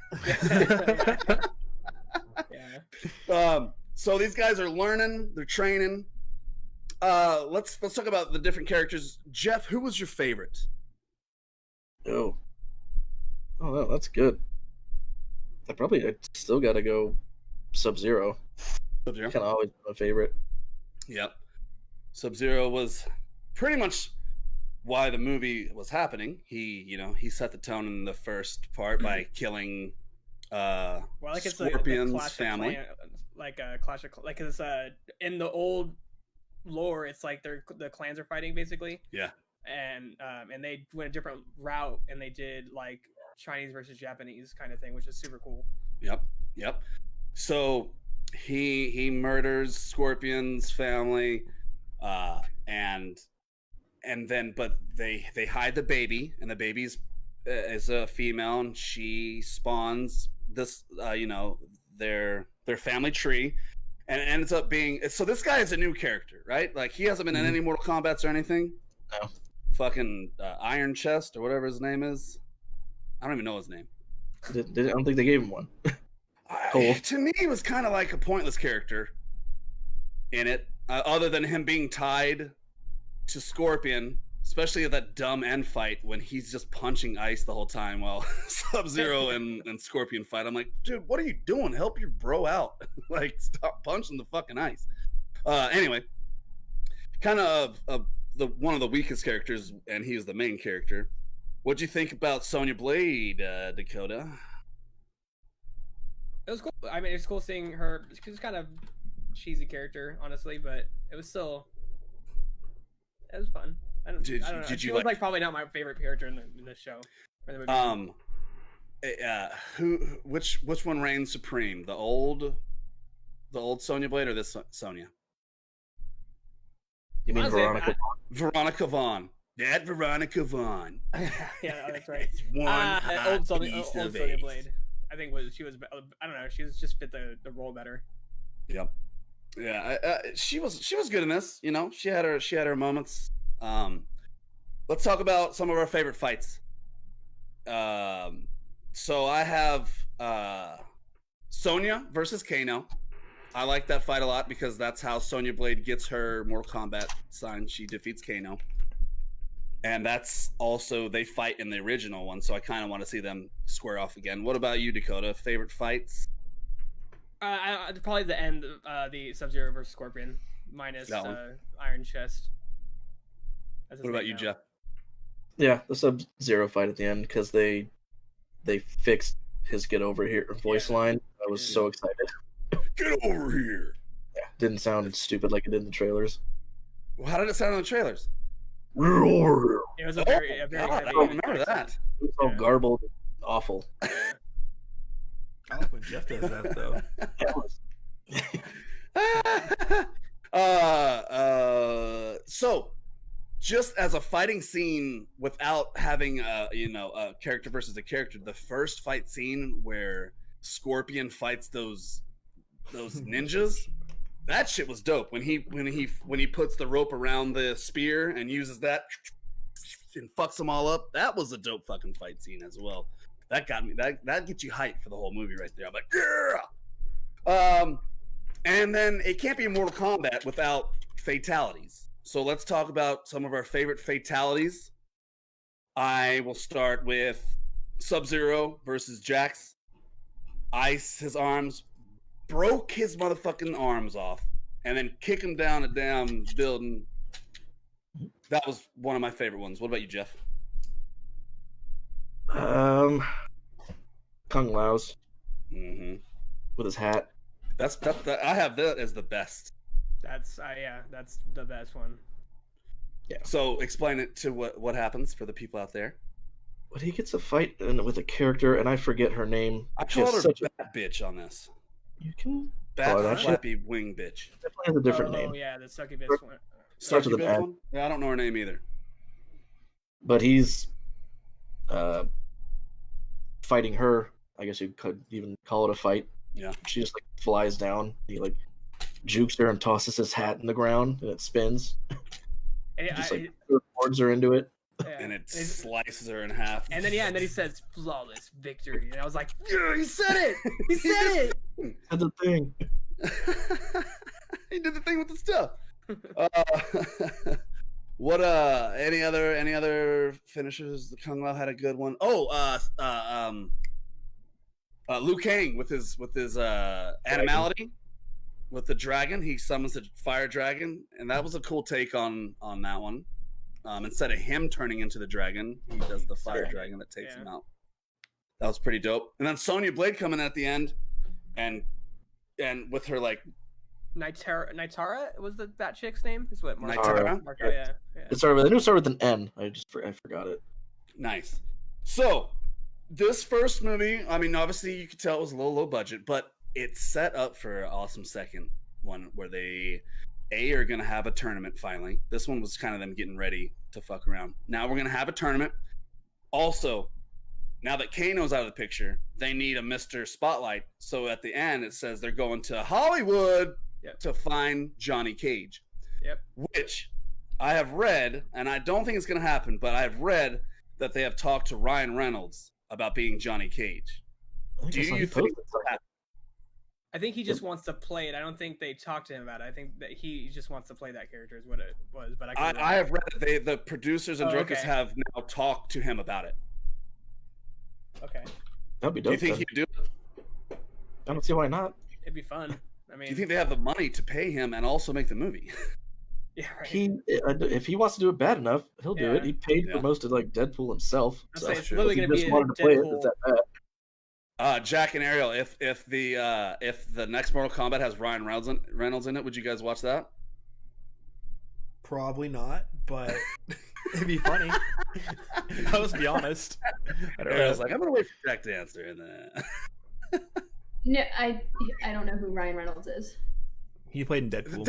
Yeah. So these guys are learning, they're training. Let's talk about the different characters. Jeff, who was your favorite? Oh, no, that's good. I still got to go Sub-Zero. Sub-Zero? Kind of always my favorite. Yep. Sub-Zero was pretty much why the movie was happening. He set the tone in the first part by killing Scorpion's family. Like a Clash of like it's in the old lore, it's like the clans are fighting basically. Yeah. And they went a different route and they did like Chinese versus Japanese kind of thing, which is super cool. Yep. So he murders Scorpion's family, and then but they hide the baby, and the baby's is a female, and she spawns this their family tree, and it ends up being, so this guy is a new character, right? Like he hasn't been in any Mortal Kombats or anything. No. Fucking Iron Chest or whatever his name is. I don't even know his name. I don't think they gave him one. To me, it was kind of like a pointless character. in it, other than him being tied to Scorpion, especially at that dumb end fight when he's just punching ice the whole time while Sub-Zero and Scorpion fight. I'm like, dude, what are you doing? Help your bro out. Like, stop punching the fucking ice. Anyway, kind of one of the weakest characters, and he was the main character. What'd you think about Sonya Blade, Dakota? It was cool. I mean, it's cool seeing her. She was kind of cheesy character, honestly, but it was still. It was fun. I don't know. She was like probably not my favorite character in the show. Or the movie. Which one reigns supreme? The old Sonya Blade or this Sonya? You mean Honestly, Veronica? Veronica Vaughn. That Veronica Vaughn. Yeah, that's right. It's one old Sonya Blade. Blade. I think she was. I don't know. She was just fit the role better. Yep. Yeah. She was good in this. You know, she had her moments. Let's talk about some of our favorite fights. So I have Sonya versus Kano. I like that fight a lot because that's how Sonya Blade gets her Mortal Kombat sign. She defeats Kano. And that's also, they fight in the original one, so I kind of want to see them square off again. What about you, Dakota? Favorite fights? Probably the end of the Sub-Zero versus Scorpion, minus Iron Chest. What about you, Jeff? Yeah, the Sub-Zero fight at the end, because they fixed his get over here voice line. I was so excited. Get over here! Yeah, didn't sound stupid like it did in the trailers. Well, how did it sound in the trailers? It was a very heavy. I don't remember that. It was all garbled and awful. I like when Jeff does that, though. So, just as a fighting scene without having a character versus a character, the first fight scene where Scorpion fights those ninjas, that shit was dope. When he puts the rope around the spear and uses that and fucks them all up, that was a dope fucking fight scene as well. That got me. That gets you hyped for the whole movie right there. I'm like, yeah. And then it can't be Mortal Kombat without fatalities. So let's talk about some of our favorite fatalities. I will start with Sub-Zero versus Jax. Ice his arms, broke his motherfucking arms off, and then kick him down a damn building. That was one of my favorite ones. What about you, Jeff? Kung Lao's with his hat. That's I have that as the best. That's the best one. Yeah. So explain it to what happens for the people out there. But he gets a fight with a character, and I forget her name. I called her Bat Bitch on this. You can Bat Flappy Wing Bitch. Definitely has a different name. Oh yeah, the Sucky Bitch one. Starts with an N. One? Yeah, I don't know her name either. But he's fighting her. I guess you could even call it a fight. Yeah. She just like flies down. He like jukes her and tosses his hat in the ground, and it spins. And just boards her into it. Yeah. And it slices her in half. And then he says flawless victory. And I was like, yeah, he said it! He said it! That's the thing. He did the thing with the stuff. What any other finishers? The Kung Lao had a good one. Liu Kang with his animality with the dragon. He summons a fire dragon, and that was a cool take on that one. Instead of him turning into the dragon, he does the fire dragon that takes him out. That was pretty dope. And then Sonya Blade coming at the end, and with her like Nitara was that chick's name? Is what Nitara? Yeah. It started with an N. I forgot it. Nice. So this first movie, I mean, obviously you could tell it was a little low budget, but it's set up for an awesome second one where they are going to have a tournament finally. This one was kind of them getting ready to fuck around. Now we're going to have a tournament. Also, now that Kano's out of the picture, they need a Mr. Spotlight. So at the end, it says they're going to Hollywood to find Johnny Cage. Yep. Which I have read, and I don't think it's going to happen, but I have read that they have talked to Ryan Reynolds about being Johnny Cage. Do you think I think he just wants to play it. I don't think they talked to him about it. I think that he just wants to play that character is what it was. But I have read that the producers and directors have now talked to him about it. Okay. That'd be Do you dope. think he'd do it? I don't see why not. It'd be fun. I mean, Do you think they have the money to pay him and also make the movie? Yeah, right. If he wants to do it bad enough, he'll do it. He paid Yeah. for most of like Deadpool himself. I'd So say it's if literally he gonna just be a wanted to play it, Deadpool. it's that bad. Jack and Ariel, if the next Mortal Kombat has Ryan Reynolds in it, would you guys watch that? Probably not, but it'd be funny. Let's be honest. I don't I know. was like, I'm gonna wait for Jack to answer, and then No, I don't know who Ryan Reynolds is. He played in Deadpool.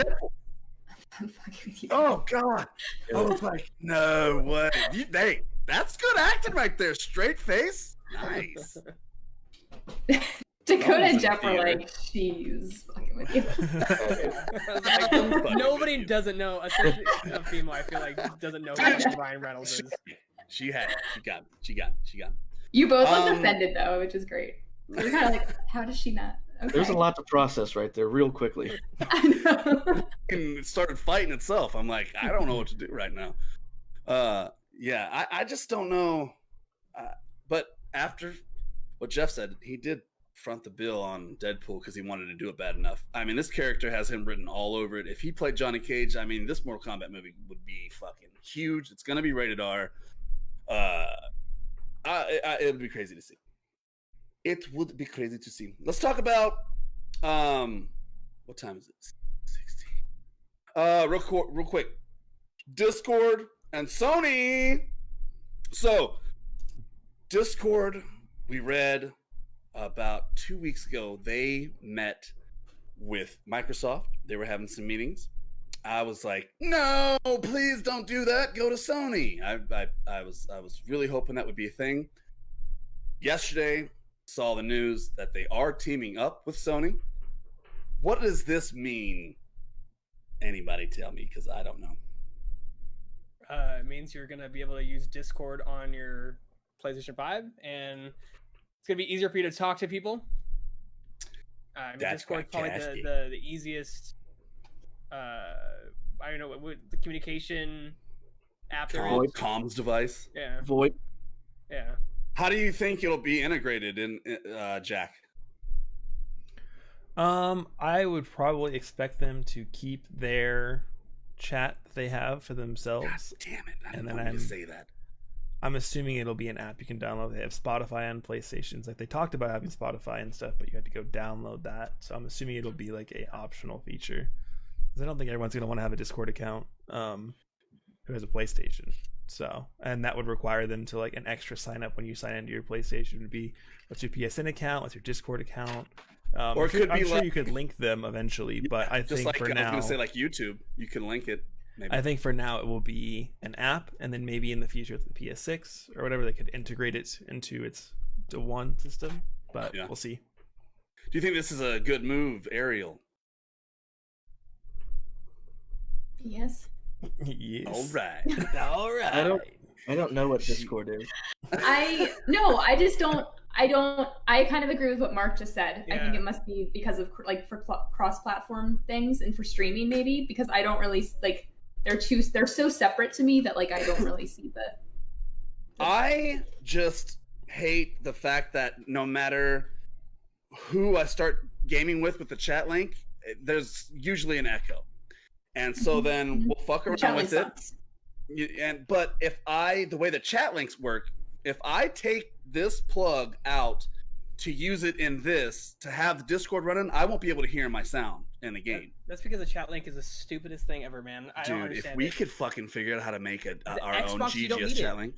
I'm fucking with you. Oh God! I was like, no way. That's good acting right there. Straight face, nice. Dakota Almost and in Jeff were theater. like, she's fucking with you. I was like, nobody doesn't know, especially a female. I feel like doesn't know who Ryan Reynolds is. She got it. She got it. You both looked offended though, which is great. You're kind of like, how does she not? Okay. There's a lot to process right there, real quickly. I know. And it started fighting itself. I'm like, I don't know what to do right now. Yeah, I just don't know. But after what Jeff said, he did front the bill on Deadpool because he wanted to do it bad enough. I mean, this character has him written all over it. If he played Johnny Cage, I mean, this Mortal Kombat movie would be fucking huge. It's gonna be rated R. It would be crazy to see. It would be crazy to see. Let's talk about what time is it? 16. Real quick. Discord and Sony. So, Discord, we read about 2 weeks ago, they met with Microsoft. They were having some meetings. I was like, no, please don't do that. Go to Sony. I was really hoping that would be a thing. Yesterday, saw the news that they are teaming up with Sony. What does this mean? Anybody tell me, because I don't know. It means you're gonna be able to use Discord on your PlayStation 5, and it's gonna be easier for you to talk to people. I mean, That's Discord's probably fantastic. the easiest. I don't know what the communication app there is. Comms device. Yeah, VoIP. yeah. How do you think it'll be integrated in Jack? I would probably expect them to keep their chat that they have for themselves. God damn it! I And didn't then want you to say that. I'm assuming it'll be an app you can download. They have Spotify on PlayStations. Like they talked about having Spotify and stuff, but you had to go download that. So I'm assuming it'll be like a optional feature. Because I don't think everyone's gonna want to have a Discord account who has a PlayStation. So, and that would require them to like an extra sign up when you sign into your PlayStation. Would be what's your PSN account, what's your Discord account. Or it could I'm be sure like- you could link them eventually, but I Just think like for I was now, gonna say, like YouTube, you can link it. Maybe. I think for now it will be an app, and then maybe in the future with the PS6 or whatever, they could integrate it into the one system. But Yeah. we'll see. Do you think this is a good move, Ariel? Yes. Yes. All right. All right. I don't know what Discord is. I just don't. I kind of agree with what Mark just said. I think Yeah. it must be because of like for cross-platform things and for streaming maybe, because I don't really like they're so separate to me that like I don't really see the I just hate the fact that no matter who I start gaming with the chat link, there's usually an echo. And so then we'll fuck around Chat link with it. sucks. But if the way the chat links work, if I take this plug out to use it in this, to have the Discord running, I won't be able to hear my sound in the game. That's because the chat link is the stupidest thing ever, man. I don't Dude, if understand we it. could fucking figure out how to make our own Xbox, you don't GGS need chat it. link.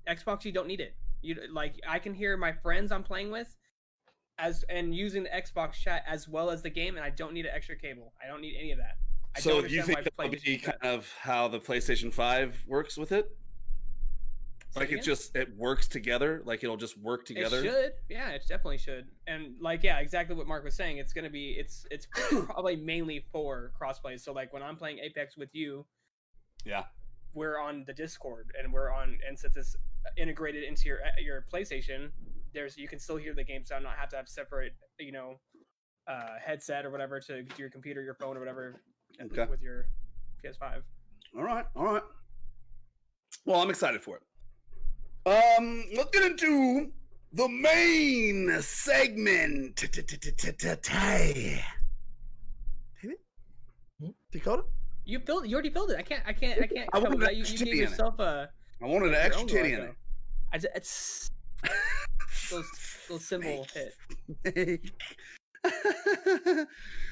Xbox, you don't need it. You like I can hear my friends I'm playing with and using the Xbox chat as well as the game, and I don't need an extra cable. I don't need any of that. I So don't do you understand think why that'll be PlayStation kind of how the PlayStation 5 works with it? Say Like again? it works together? Like it'll just work together? It should. Yeah, it definitely should. And like, yeah, exactly what Mark was saying. It's gonna be it's probably mainly for crossplay. So like when I'm playing Apex with you, Yeah. we're on the Discord and and since it's integrated into your PlayStation, you can still hear the game sound, not have to have separate, headset or whatever to your computer, your phone, or whatever Okay. with your PS5. All right. Well, I'm excited for it. Let's get into the main segment. Dakota? You already filled it. I can't. I Come wanted with that. You extra gave titty in it. yourself a. I wanted an your extra own titty in logo. it. It's little symbol hit.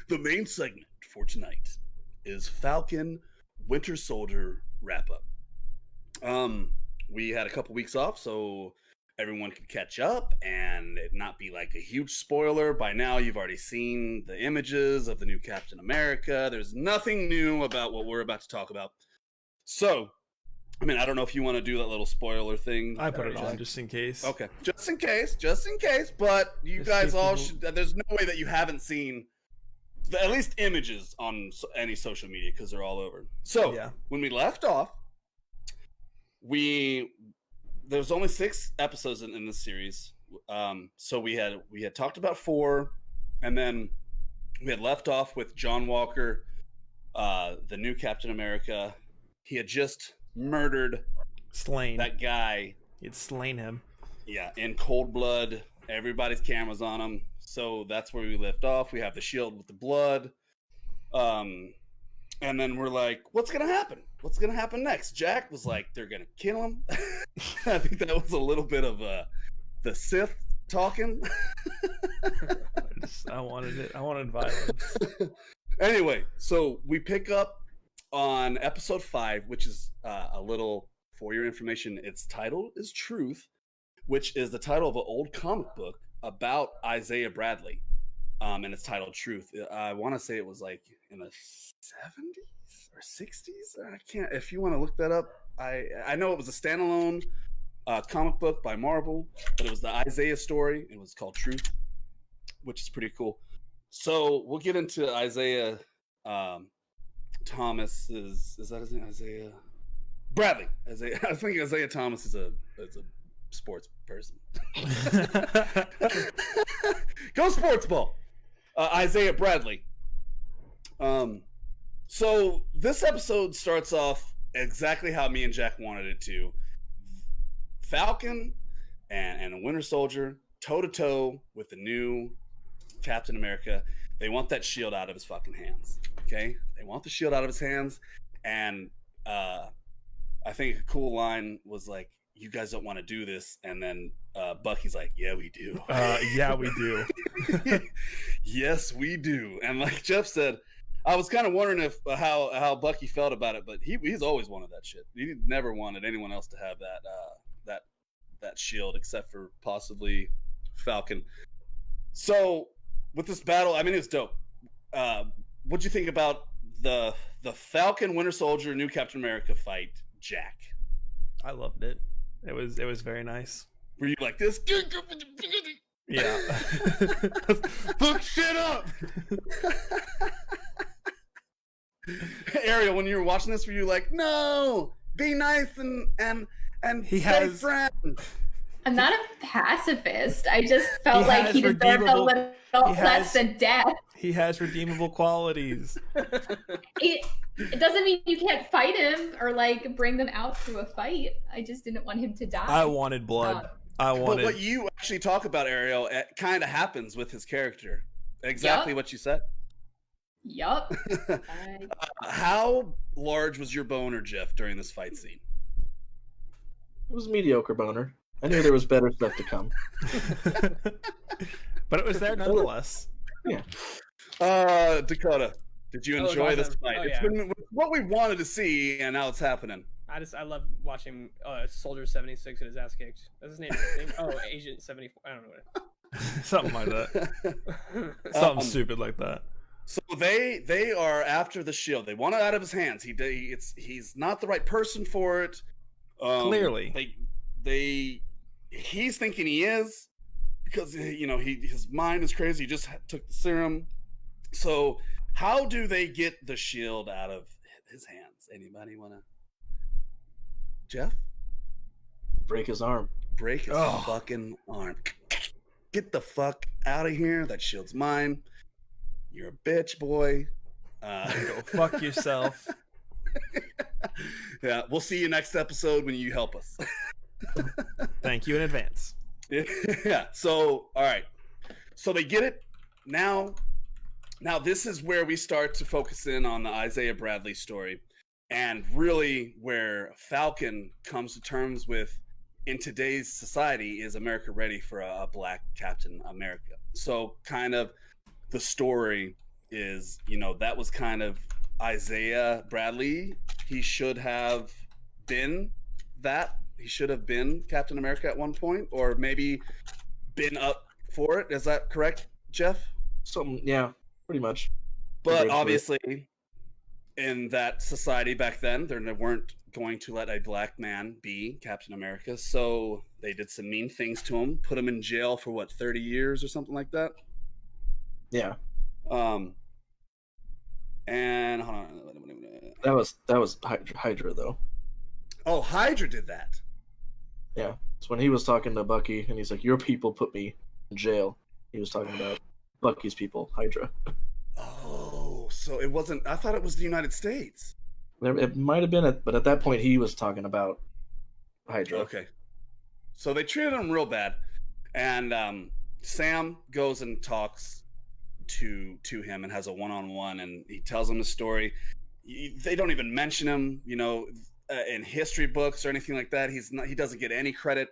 The main segment for tonight is Falcon Winter Soldier wrap up. We had a couple weeks off, so everyone could catch up and it not be like a huge spoiler. By now, you've already seen the images of the new Captain America. There's nothing new about what we're about to talk about. So, I mean, I don't know if you want to do that little spoiler thing. I put it on just in case. Okay, just in case. But you Just guys keep all people- should. There's no way that you haven't seen at least images on any social media because they're all over. So Yeah. when we left off, there's only 6 episodes in this series. So we had talked about 4, and then we had left off with John Walker, the new Captain America. He had just murdered Slain. that guy. He'd slain him. Yeah, in cold blood. Everybody's cameras on him. So that's where we left off. We have the shield with the blood. And then we're like, what's going to happen? What's going to happen next? Jack was like, they're going to kill him. I think that was a little bit of the Sith talking. I wanted it. I wanted violence. Anyway, so we pick up on episode 5, which is a little, for your information, its title is Truth, which is the title of an old comic book about Isaiah Bradley. And it's titled Truth. I want to say it was like in the 70s or 60s. I can't, if you want to look that up. I know it was a standalone comic book by Marvel, but it was the Isaiah story. It was called Truth, which is pretty cool. So we'll get into Isaiah Thomas. Is that his name? Isaiah Bradley. I think Isaiah Thomas is a sports person. Go sports ball. Isaiah Bradley. So this episode starts off exactly how me and Jack wanted it to. Falcon and a Winter Soldier toe to toe with the new Captain America. They want that shield out of his fucking hands. Okay, they want the shield out of his hands, and I think a cool line was like, "You guys don't want to do this," and then Bucky's like, "Yeah, we do." Yeah, we do. Yes, we do. And like Jeff said, I was kind of wondering if how Bucky felt about it, but he's always wanted that shit. He never wanted anyone else to have that shield except for possibly Falcon. So with this battle, I mean, it's dope. What'd you think about the Falcon, Winter Soldier, new Captain America fight, Jack? I loved it. It was very nice. Were you like this? Yeah. Fuck shit up. Ariel, when you were watching this, were you like, no, be nice and He stay has- friends? I'm not a pacifist. I just felt He like has he deserved a redeemable- little he less has- than death. He has redeemable qualities. It doesn't mean you can't fight him or like bring them out through a fight. I just didn't want him to die. I wanted blood. I But wanted. what you actually talk about, Ariel, it kind of happens with his character. Exactly Yup. what you said. Yup. Uh, How large was your boner, Jeff, during this fight scene? It was a mediocre boner. I knew there was better stuff to come. But it was there nonetheless. Dakota, did you Oh, it was enjoy this awesome. fight? Oh, It's yeah. been what we wanted to see, and now it's happening. I love watching Soldier 76 get his ass kicked. That's his name. Oh, Agent 74. I don't know what. Something like that. Something stupid like that. So they are after the shield. They want it out of his hands. He's not the right person for it. Clearly. He's thinking he is because his mind is crazy. He just took the serum. So how do they get the shield out of his hands? Anybody wanna? Jeff? Break his arm. Break his Oh. fucking arm. Get the fuck out of here. That shield's mine. You're a bitch, boy. Go fuck yourself. Yeah, we'll see you next episode when you help us. Thank you in advance. Yeah. So, all right. So they get it now. Now this is where we start to focus in on the Isaiah Bradley story, and really where Falcon comes to terms with, in today's society, is America ready for a black Captain America? So kind of the story is, that was kind of Isaiah Bradley. He should have been that. He should have been Captain America at one point, or maybe been up for it. Is that correct, Jeff? Yeah, pretty much. But obviously, in that society back then, they weren't going to let a black man be Captain America. So they did some mean things to him, put him in jail for 30 years or something like that. Yeah. And hold on. That was Hydra though. Oh, Hydra did that. Yeah. It's when he was talking to Bucky and he's like, "Your people put me in jail." He was talking about Bucky's people, Hydra. Oh, so it wasn't. I thought it was the United States. It might have been, but at that point he was talking about Hydra. Okay. So they treated him real bad, and Sam goes and talks to him and has a one-on-one, and he tells him the story. They don't even mention him, in history books or anything like that. He doesn't get any credit.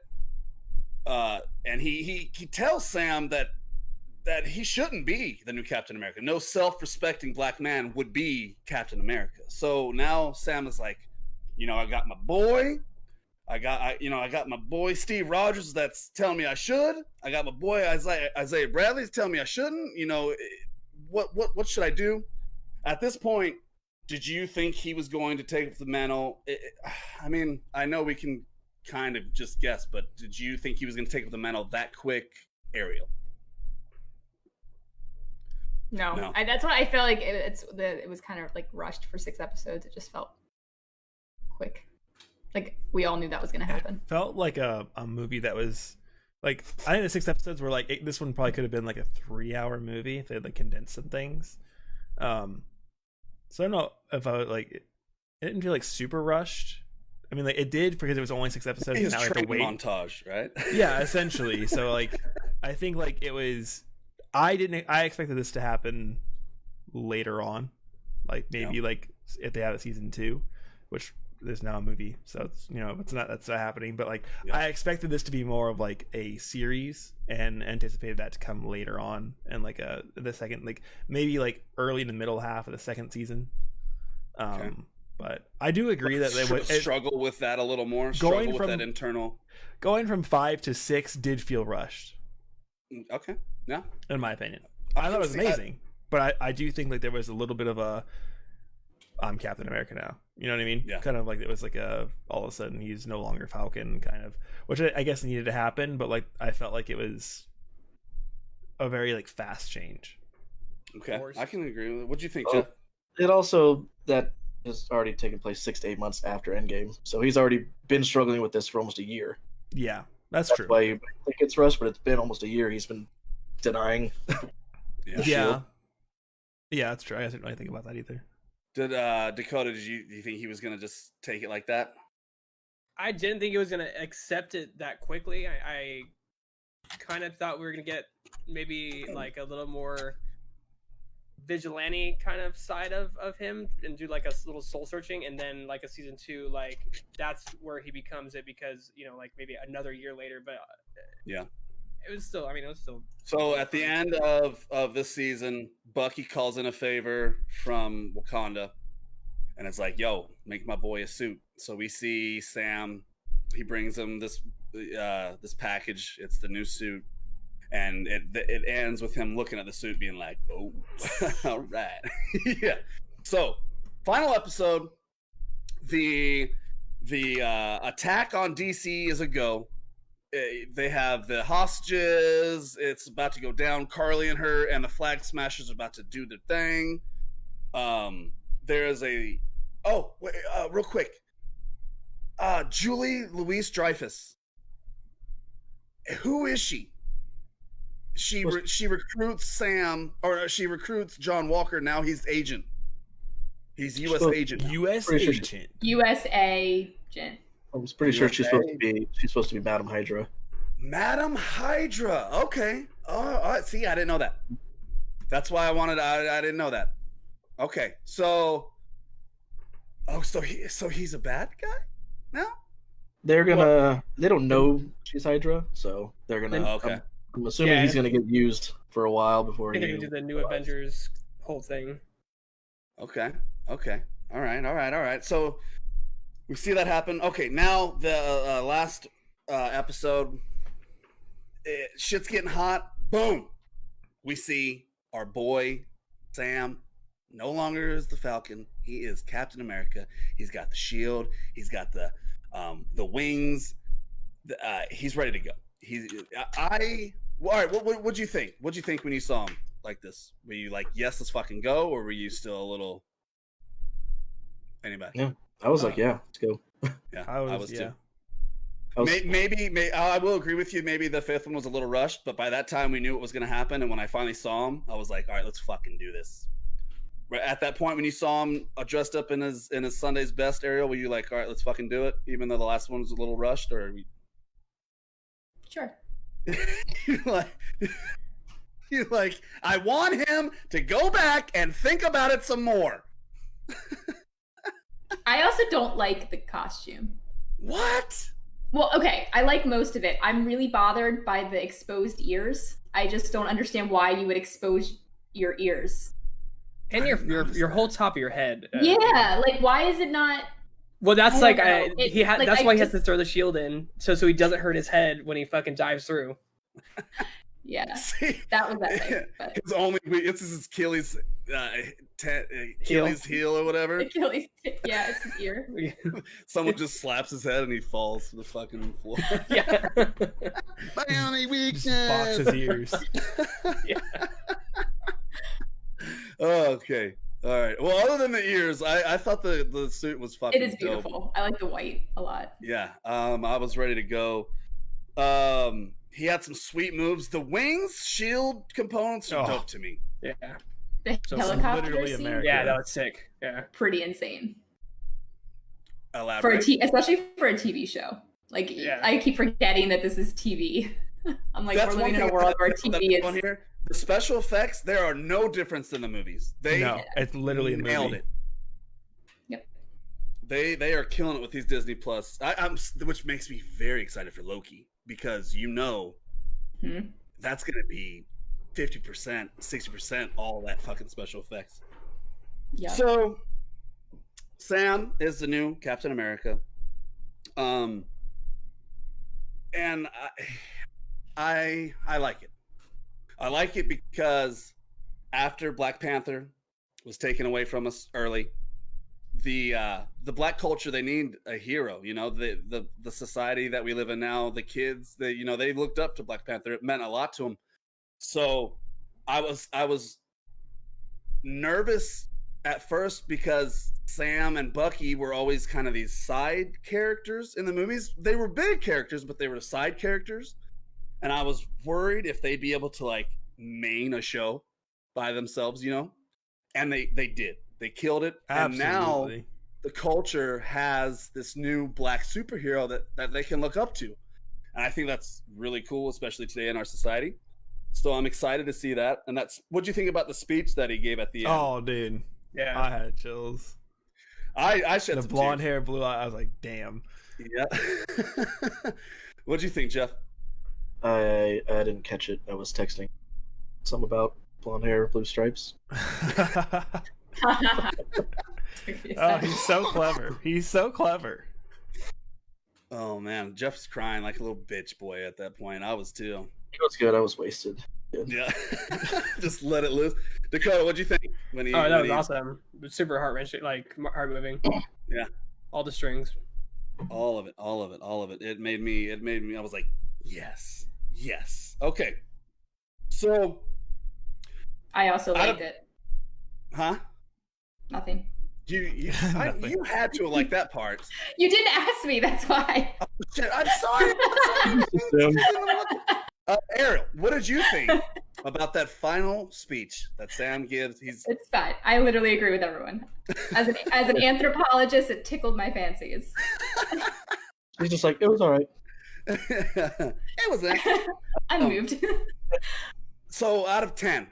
And he tells Sam that he shouldn't be the new Captain America. No self-respecting black man would be Captain America. So now Sam is like, I got my boy. I got my boy Steve Rogers that's telling me I should. I got my boy Isaiah Bradley's telling me I shouldn't. What should I do? At this point, did you think he was going to take the mantle? I mean, I know we can kind of just guess, but did you think he was going to take up the mantle that quick, Ariel? No. That's what I felt like. It was kind of like rushed for 6 episodes. It just felt quick. Like we all knew that was going to happen. It felt like a movie that was like, I think the 6 episodes were like, this one probably could have been like a 3-hour movie if they had like condensed some things. So I don't know if I would like it didn't feel like super rushed. I mean, like it did because it was only 6 episodes. His now I have to wait. Montage, right? Yeah, essentially. So like, I think like it was. I expected this to happen later on, like maybe like if they have a season 2, which there's now a movie, so it's that's not happening. But like I expected this to be more of like a series, and anticipated that to come later on, and like the second, like maybe like early in the middle half of the second season. But I do agree that they would struggle with that a little more. Struggle with that internal. Going from 5 to 6 did feel rushed. Okay. Yeah. In my opinion, I thought it was amazing, but I do think like there was a little bit of a I'm Captain America now. You know what I mean? Yeah. Kind of like it was like all of a sudden he's no longer Falcon, kind of, which I guess needed to happen, but like I felt like it was a very like fast change. Okay, I can agree with it. What do you think, Well, Jeff? It also that has already taken place 6 to 8 months after Endgame, so he's already been struggling with this for almost a year. Yeah, that's true. Why you think it's rushed, but it's been almost a year. He's been denying. Yeah, that's true. I didn't really think about that either. Did Dakota? Do you think he was gonna just take it like that? I didn't think he was gonna accept it that quickly. I kind of thought we were gonna get maybe like a little more vigilante kind of side of him and do like a little soul searching, and then like a season 2, like that's where he becomes it, because like maybe another year later. But yeah, it was still. I mean, it was still. So at the end of this season, Bucky calls in a favor from Wakanda, and it's like, "Yo, make my boy a suit." So we see Sam. He brings him this package. It's the new suit. And it ends with him looking at the suit, being like, "Oh, all right, yeah." So, final episode. The attack on DC is a go. They have the hostages. It's about to go down. Carly and the Flag Smashers are about to do their thing. There's a real quick. Julie Louise-Dreyfus. Who is she? she recruits Sam, or she recruits John Walker. Now he's agent. He's U.S. agent. U.S. Pretty sure agent. USA agent. I was pretty sure she's supposed to be Madam Hydra. Madam Hydra. Okay. Oh, see, I didn't know that. That's why I didn't know that. Okay, so he's a bad guy now? They don't know she's Hydra, so they're gonna. Okay. I'm assuming he's gonna get used for a while before I think they're gonna do the new Avengers whole thing. Okay. All right. So we see that happen. Okay, now the last episode, shit's getting hot. Boom. We see our boy Sam no longer is the Falcon. He is Captain America. He's got the shield. He's got the wings. He's ready to go. All right. What'd you think? What'd you think when you saw him like this? Were you like, yes, let's fucking go, or were you still a little? Anybody? Yeah, I was like, yeah, let's go. Yeah, I was too. Yeah. Maybe I will agree with you. Maybe the fifth one was a little rushed, but by that time we knew what was going to happen. And when I finally saw him, I was like, all right, let's fucking do this. Right at that point, when you saw him dressed up in his Sunday's best, Ariel, were you like, all right, let's fucking do it, even though the last one was a little rushed, or? Sure. you're like, I want him to go back and think about it some more. I also don't like the costume. What? Well, okay, I like most of it. I'm really bothered by the exposed ears. I just don't understand why you would expose your ears. And your whole top of your head. Yeah, like why is it not? Well, that's That's why he has to throw the shield in, so he doesn't hurt his head when he fucking dives through. Yeah, See, that was that thing. But it's only it's his Achilles heel or whatever. Achilles, yeah, it's his ear. Someone just slaps his head and he falls to the fucking floor. Yeah. My only weakness. Just box his ears. Yeah. Okay. All right. Well, other than the ears, I thought the suit was fucking It is beautiful. dope. I like the white a lot. Yeah. I was ready to go. He had some sweet moves. The wings, shield components are dope to me. Yeah. The So helicopter literally scene, America. Yeah, that was sick. Yeah. pretty insane Elaborate. especially for a TV show. Like Yeah. I keep forgetting that this is TV. I'm like, That's we're one living in a thing world where that's TV on is. here. The special effects, there are no difference than the movies. They No, it's literally a nailed movie. it. Yep. They are killing it with these Disney Plus. Which makes me very excited for Loki, because that's gonna be 50%, 60% all that fucking special effects. Yeah. So Sam is the new Captain America. And I like it. I like it because after Black Panther was taken away from us early, the black culture, they need a hero. You know, the society that we live in now, the kids, they looked up to Black Panther. It meant a lot to them. So I was nervous at first because Sam and Bucky were always kind of these side characters in the movies. They were big characters, but they were side characters. And I was worried if they'd be able to like main a show by themselves, and they did. They killed it. Absolutely. And now the culture has this new black superhero that they can look up to. And I think that's really cool, especially today in our society. So I'm excited to see that. And what'd you think about the speech that he gave at the end? Oh, dude. Yeah. I had chills. I shed The some blonde tears. hair, blue eye. I was like, damn. Yeah. What'd you think, Jeff? I didn't catch it. I was texting something about blonde hair, blue stripes. Oh, he's so clever. He's so clever. Oh man, Jeff's crying like a little bitch boy at that point. I was too. It was good. I was wasted. Good. Yeah. Just let it loose. Dakota, what'd you think when he? That when was he- awesome. It was super heart wrenching, like heart moving. Yeah. All the strings. All of it. It made me. I was like, yes. Okay. So, I also I liked don't- it. huh? Nothing. You Nothing. you had to like that part. You didn't ask me. That's why. Shit, I'm sorry. Ariel, what did you think about that final speech that Sam gives? It's fine. I literally agree with everyone. As an anthropologist, it tickled my fancies. He's just like, it was all right. It was that. Unmoved. So out of 10,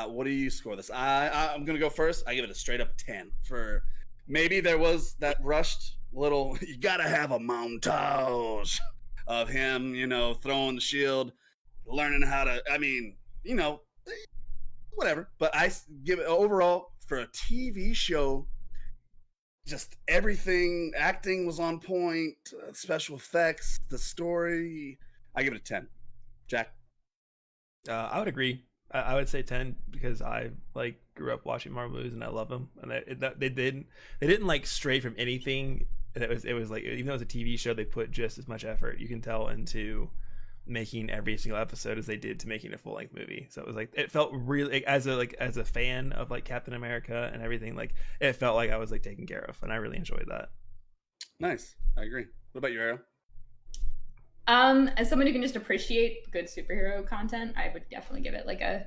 what do you score this? I'm gonna go first. I give it a straight up 10. For maybe there was that rushed little. You gotta have a montage of him, throwing the shield, learning how to. I mean, whatever. But I give it overall for a TV show. Just everything, acting was on point, special effects, the story. I give it a 10. Jack. I would agree. I would say 10 because I grew up watching Marvel movies and I love them. And they didn't like stray from anything. It was like, even though it was a TV show, they put just as much effort, you can tell, into making every single episode as they did to making a full length movie. So it was like, it felt really as a fan of like Captain America and everything, like it felt like I was like taken care of, and I really enjoyed that. Nice. I agree. What about you, Ariel? As someone who can just appreciate good superhero content, I would definitely give it like a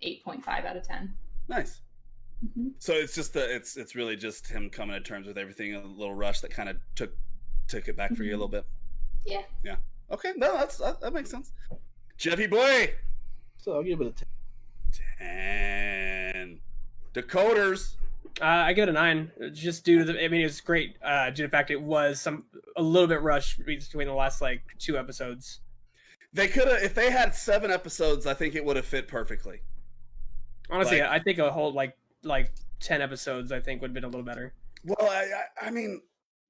8.5 out of 10. Nice. Mm-hmm. So it's just it's really just him coming to terms with everything, a little rush that kind of took it back for you a little bit. Yeah. Yeah. Okay. No, that makes sense. Jeffy boy. So I'll give it a 10. Decoders. I give it a 9, just due to it was great. Due to the fact it was a little bit rushed between the last 2 episodes. They could have, if they had 7 episodes, I think it would have fit perfectly. Honestly, I think a whole 10 episodes, I think, would have been a little better. Well, I mean,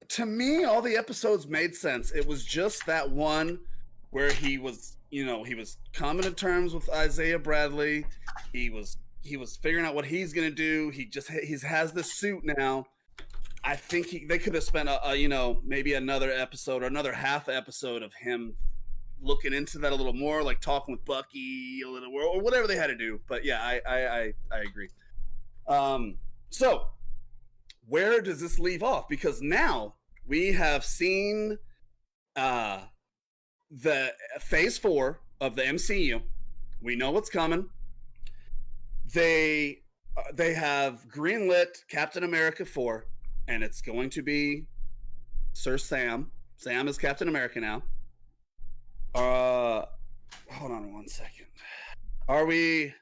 to me, all the episodes made sense. It was just that one where he was coming to terms with Isaiah Bradley. He was figuring out what he's gonna do. He has the suit now. I think they could have spent maybe another episode or another half episode of him looking into that a little more, like talking with Bucky a little, or whatever they had to do. But yeah, I agree. So where does this leave off? Because now we have seen the phase 4 of the MCU. We know what's coming. They have greenlit Captain America 4, and it's going to be Sir Sam. Sam is Captain America now. Hold on one second. Are we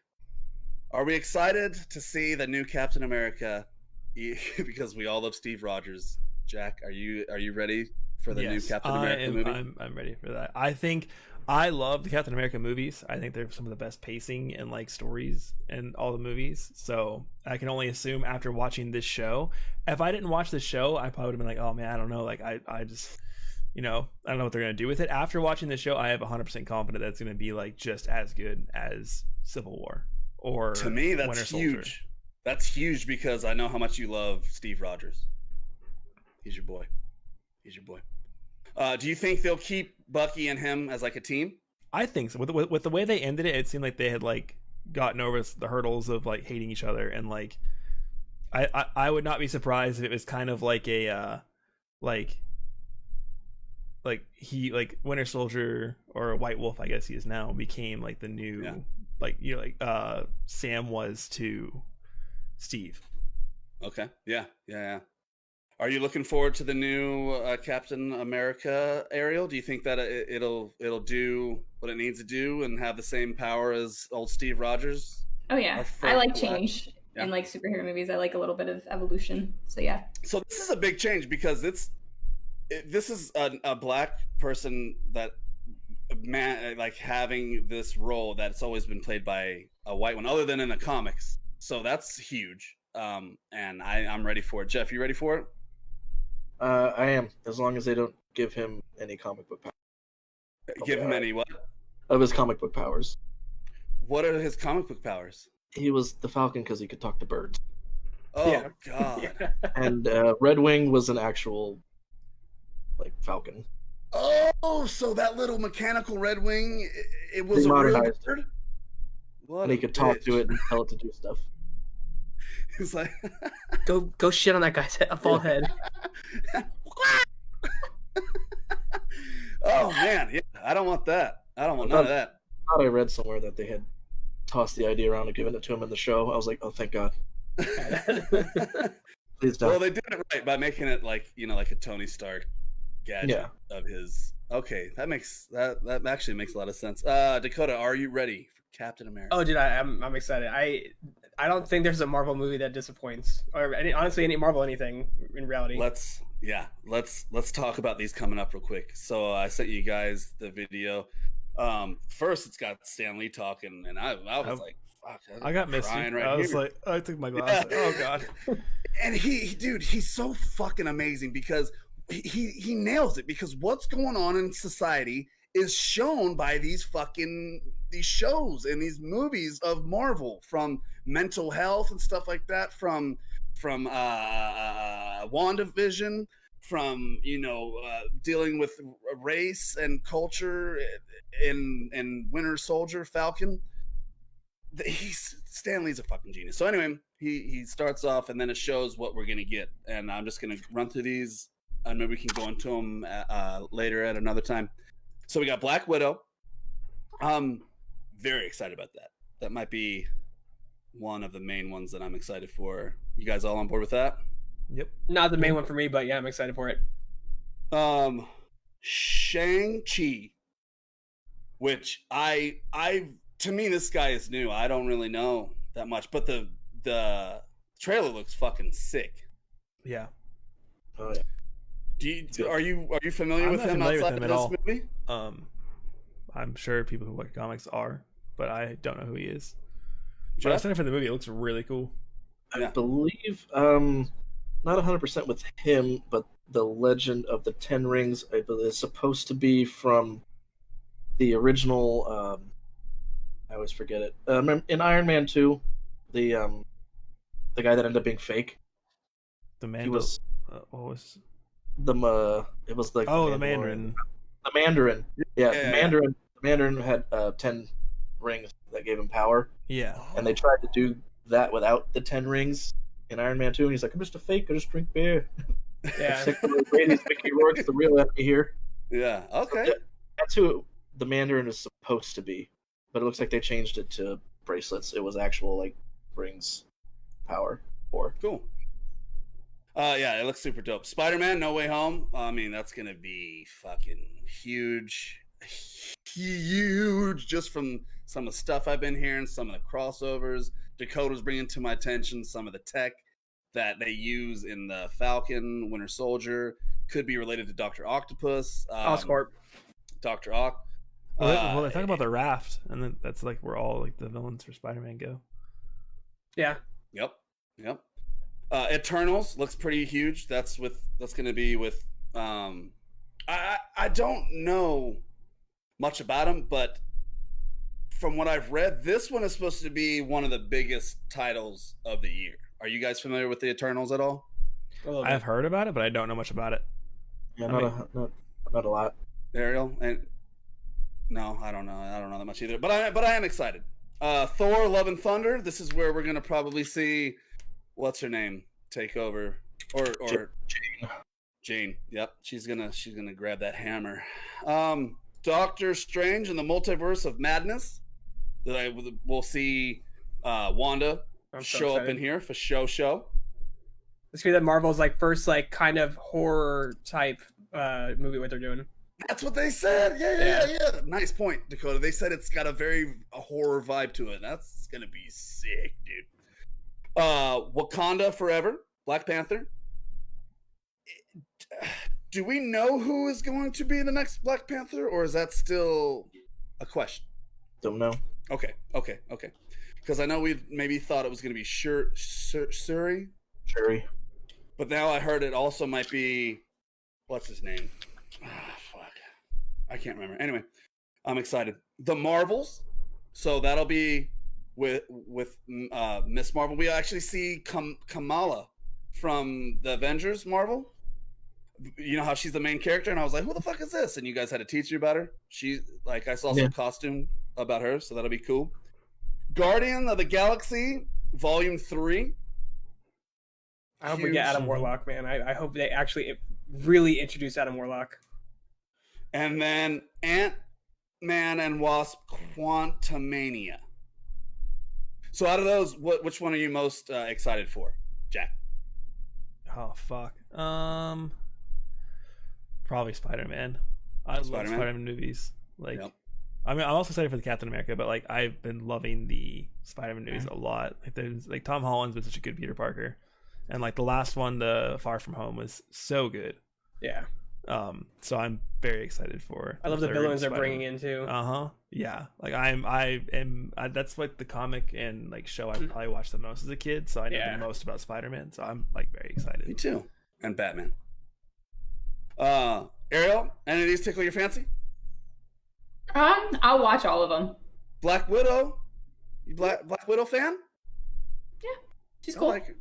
excited to see the new Captain America? Because we all love Steve Rogers. Jack, are you ready for the new Captain America movie? I'm ready for that. I love the Captain America movies. I think they're some of the best pacing and stories in all the movies. So I can only assume after watching this show, if I didn't watch this show, I probably would have been like, oh man, I don't know. I just, I don't know what they're going to do with it. After watching this show, I have 100% confident that it's going to be just as good as Civil War or to me, that's Winter huge. Soldier. That's huge because I know how much you love Steve Rogers. He's your boy. Do you think they'll keep Bucky and him as a team? I think so. With the way they ended it, it seemed like they had gotten over the hurdles of hating each other, and I would not be surprised if it was kind of a Winter Soldier or White Wolf, I guess he is now, became the new Sam was to Steve. Okay. Yeah. Are you looking forward to the new Captain America, Ariel? Do you think that it'll do what it needs to do and have the same power as old Steve Rogers? Oh yeah, I like change in superhero movies. I like a little bit of evolution. So yeah. So this is a big change because this is a black person that having this role that's always been played by a white one, other than in the comics. So that's huge. And I'm ready for it. Jeff, you ready for it? I am, as long as they don't give him any comic book powers. Give him any what? Of his comic book powers. What are his comic book powers? He was the Falcon because he could talk to birds. Oh, yeah. God. Yeah. And Red Wing was an actual Falcon. Oh, so that little mechanical Red Wing, it was a real bird? And he could talk to it and tell it to do stuff. It's like go shit on that guy's head, a bald head. Oh man, yeah, I don't want that. I don't want none of that. I thought I read somewhere that they had tossed the idea around and given it to him in the show. I was like, oh, thank God. Please don't. Well, they did it right by making it like like a Tony Stark gadget of his. Okay, that actually makes a lot of sense. Dakota, are you ready for Captain America? Oh, dude, I'm excited. I don't think there's a Marvel movie that disappoints, or honestly any Marvel anything in reality. Let's talk about these coming up real quick. So I sent you guys the video. First it's got Stan Lee talking, and I was like, fuck, I got misty. Right I was here. like, I took my glasses. Yeah. Oh God. And he's so fucking amazing because he nails it, because what's going on in society is shown by these shows and these movies of Marvel, from mental health and stuff like that, from WandaVision, from dealing with race and culture in Winter Soldier, Falcon. Stan Lee's a fucking genius. So anyway, he starts off, and then it shows what we're gonna get, and I'm just gonna run through these, and maybe we can go into them later at another time. So we got Black Widow. Very excited about that. That might be one of the main ones that I'm excited for. You guys all on board with that? Yep. Not the main one for me, but yeah, I'm excited for it. Shang Chi, which to me, this guy is new. I don't really know that much, but the trailer looks fucking sick. Yeah. Oh, yeah. Are you familiar with him outside of this movie? I'm sure people who like comics are, but I don't know who he is. But Jeff? I was saying for the movie, it looks really cool. I believe, not 100% with him, but the Legend of the Ten Rings, I believe, is supposed to be from the original. I always forget it. In Iron Man 2, the guy that ended up being fake. The man. He was what was it was like the Mandarin. The Mandarin. Yeah, Yeah. The Mandarin had 10 rings that gave him power. Yeah. And they tried to do that without the 10 rings in Iron Man 2, and he's like, I'm just a fake, I just drink beer. Yeah. Mickey Rourke's the real enemy here. Yeah. Okay. So that's who the Mandarin is supposed to be, but it looks like they changed it to bracelets. It was actual rings power for. Cool. Yeah, it looks super dope. Spider-Man: No Way Home. I mean, that's gonna be fucking huge, just from some of the stuff I've been hearing, some of the crossovers. Dakota's bringing to my attention some of the tech that they use in the Falcon, Winter Soldier, could be related to Dr. Octopus. Oscorp. Dr. Ock. Well, they talk about the raft, and then that's like where all the villains for Spider-Man go. Yeah. Yep. Eternals looks pretty huge. That's going to be with. I don't know much about them, but from what I've read, this one is supposed to be one of the biggest titles of the year. Are you guys familiar with the Eternals at all? I've heard about it, but I don't know much about it. Yeah, not a lot. Ariel? And no, I don't know. I don't know that much either. But I am excited. Thor: Love and Thunder. This is where we're gonna probably see what's her name take over, or Jane. Yep, she's gonna grab that hammer. Doctor Strange and the Multiverse of Madness. We'll see Wanda show up in here for show. This could be that Marvel's first kind of horror type movie what they're doing. That's what they said. Yeah. Nice point, Dakota. They said it's got a horror vibe to it. That's gonna be sick, dude. Wakanda Forever, Black Panther. Do we know who is going to be the next Black Panther, or is that still a question? Don't know. Okay. Because I know we maybe thought it was going to be Shuri. Shuri. But now I heard it also might be, what's his name? Fuck. I can't remember. Anyway, I'm excited. The Marvels. So that'll be with Miss Marvel. We actually see Kamala from the Avengers Marvel. You know how she's the main character, and I was like, who the fuck is this? And you guys had to teach me about her. I saw some costume about her, so that'll be cool. Guardian of the Galaxy Volume 3. I hope we get Adam Warlock, man. I hope they actually really introduce Adam Warlock. And then Man and Wasp Quantumania. So out of those, which one are you most excited for, Jack? Oh fuck. Probably Spider-Man. I love Spider-Man movies. Like, Yep. I mean, I'm also excited for the Captain America, but like, I've been loving the Spider-Man movies a lot. Like, there's like Tom Holland's been such a good Peter Parker, and like the last one, the Far From Home, was so good. Yeah. So I'm very excited for. I love the villains they're bringing in too. Yeah. Like that's like the comic and like show I probably watched the most as a kid, so I know the most about Spider-Man. So I'm like very excited. Me too. And Batman. Ariel, any of these tickle your fancy? I'll watch all of them. Black Widow, you Black Widow fan? Yeah, she's cool. Like,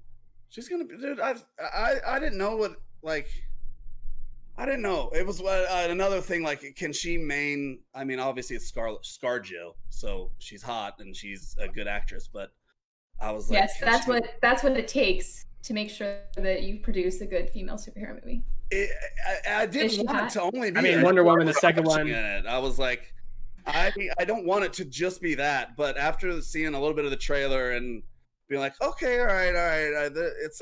she's gonna be, dude. I didn't know what like. I didn't know. It was another thing. Like, can she main? I mean, obviously it's ScarJo, so she's hot and she's a good actress. But I was like, yes, that's what it takes to make sure that you produce a good female superhero movie. I didn't want it to only be. I mean, Wonder Woman, the second one. I was like, I don't want it to just be that. But after seeing a little bit of the trailer and being like, okay, all right,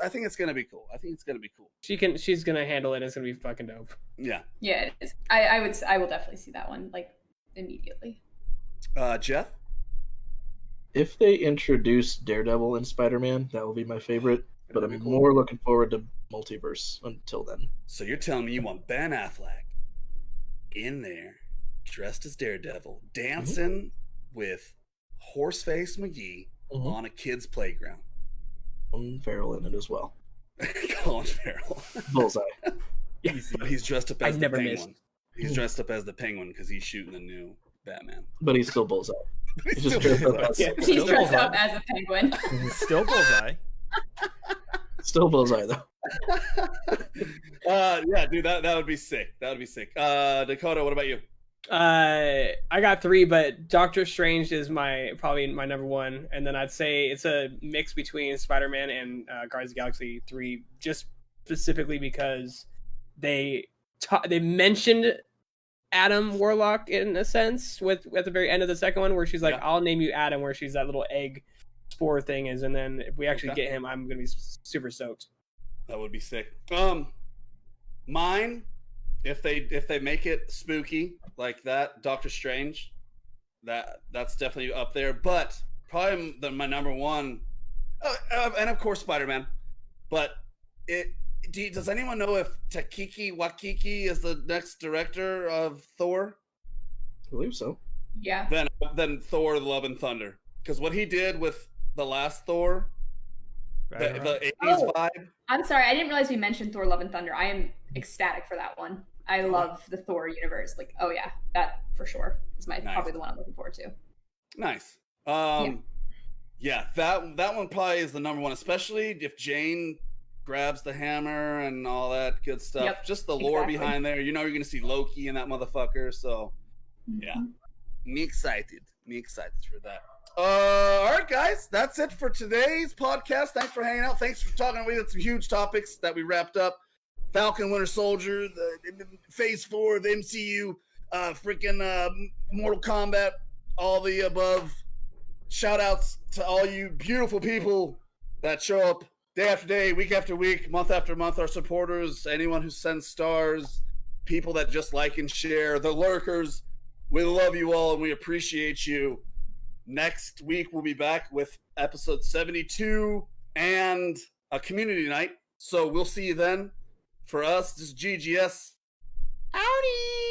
I think it's gonna be cool. I think it's gonna be cool. She's gonna handle it. And it's gonna be fucking dope. Yeah. Yeah, it is. I will definitely see that one like immediately. Jeff, if they introduce Daredevil and Spider-Man, that will be my favorite. But I'm cool. more looking forward to Multiverse until then. So you're telling me you want Ben Affleck in there, dressed as Daredevil, dancing with Horseface McGee on a kid's playground. Colin Farrell in it as well. Colin Farrell. Bullseye. But he's dressed up as the Penguin. Missed. He's dressed up as the Penguin because he's shooting the new Batman. But he's still Bullseye. He's just dressed up as He's dressed up as a penguin. Still Bullseye. Still Bullseye though. Yeah, dude, that would be sick. That would be sick. Dakota, what about you? I got 3, but Doctor Strange is probably my number 1, and then I'd say it's a mix between Spider-Man and Guardians of the Galaxy 3, just specifically because they mentioned Adam Warlock in a sense at the very end of the second one, where she's like, "I'll name you Adam," where she's that little egg spore thing is, and then if we actually get him, I'm gonna be super stoked. That would be sick. Mine. If they make it spooky like that, Doctor Strange, that's definitely up there. But probably my number 1, and of course Spider-Man. But does anyone know if Taika Waititi is the next director of Thor? I believe so. Yeah. Then Thor: Love and Thunder, because what he did with the last Thor, the 80s vibe. I'm sorry, I didn't realize we mentioned Thor: Love and Thunder. I am ecstatic for that one. I love the Thor universe. Like, oh yeah, that for sure is probably the one I'm looking forward to. Nice. Yeah, that one probably is the number 1, especially if Jane grabs the hammer and all that good stuff. Yep, just the lore behind there. You know, you're gonna see Loki and that motherfucker. So, yeah, me excited for that. All right, guys, that's it for today's podcast. Thanks for hanging out. Thanks for talking. We had some huge topics that we wrapped up. Falcon, Winter Soldier, the Phase 4 of the MCU, Mortal Kombat, all the above. Shout outs to all you beautiful people that show up day after day, week after week, month after month, our supporters, anyone who sends stars, people that just like and share, the lurkers. We love you all and we appreciate you. Next week, we'll be back with episode 72 and a community night. So we'll see you then. For us, this is GGS. Howdy!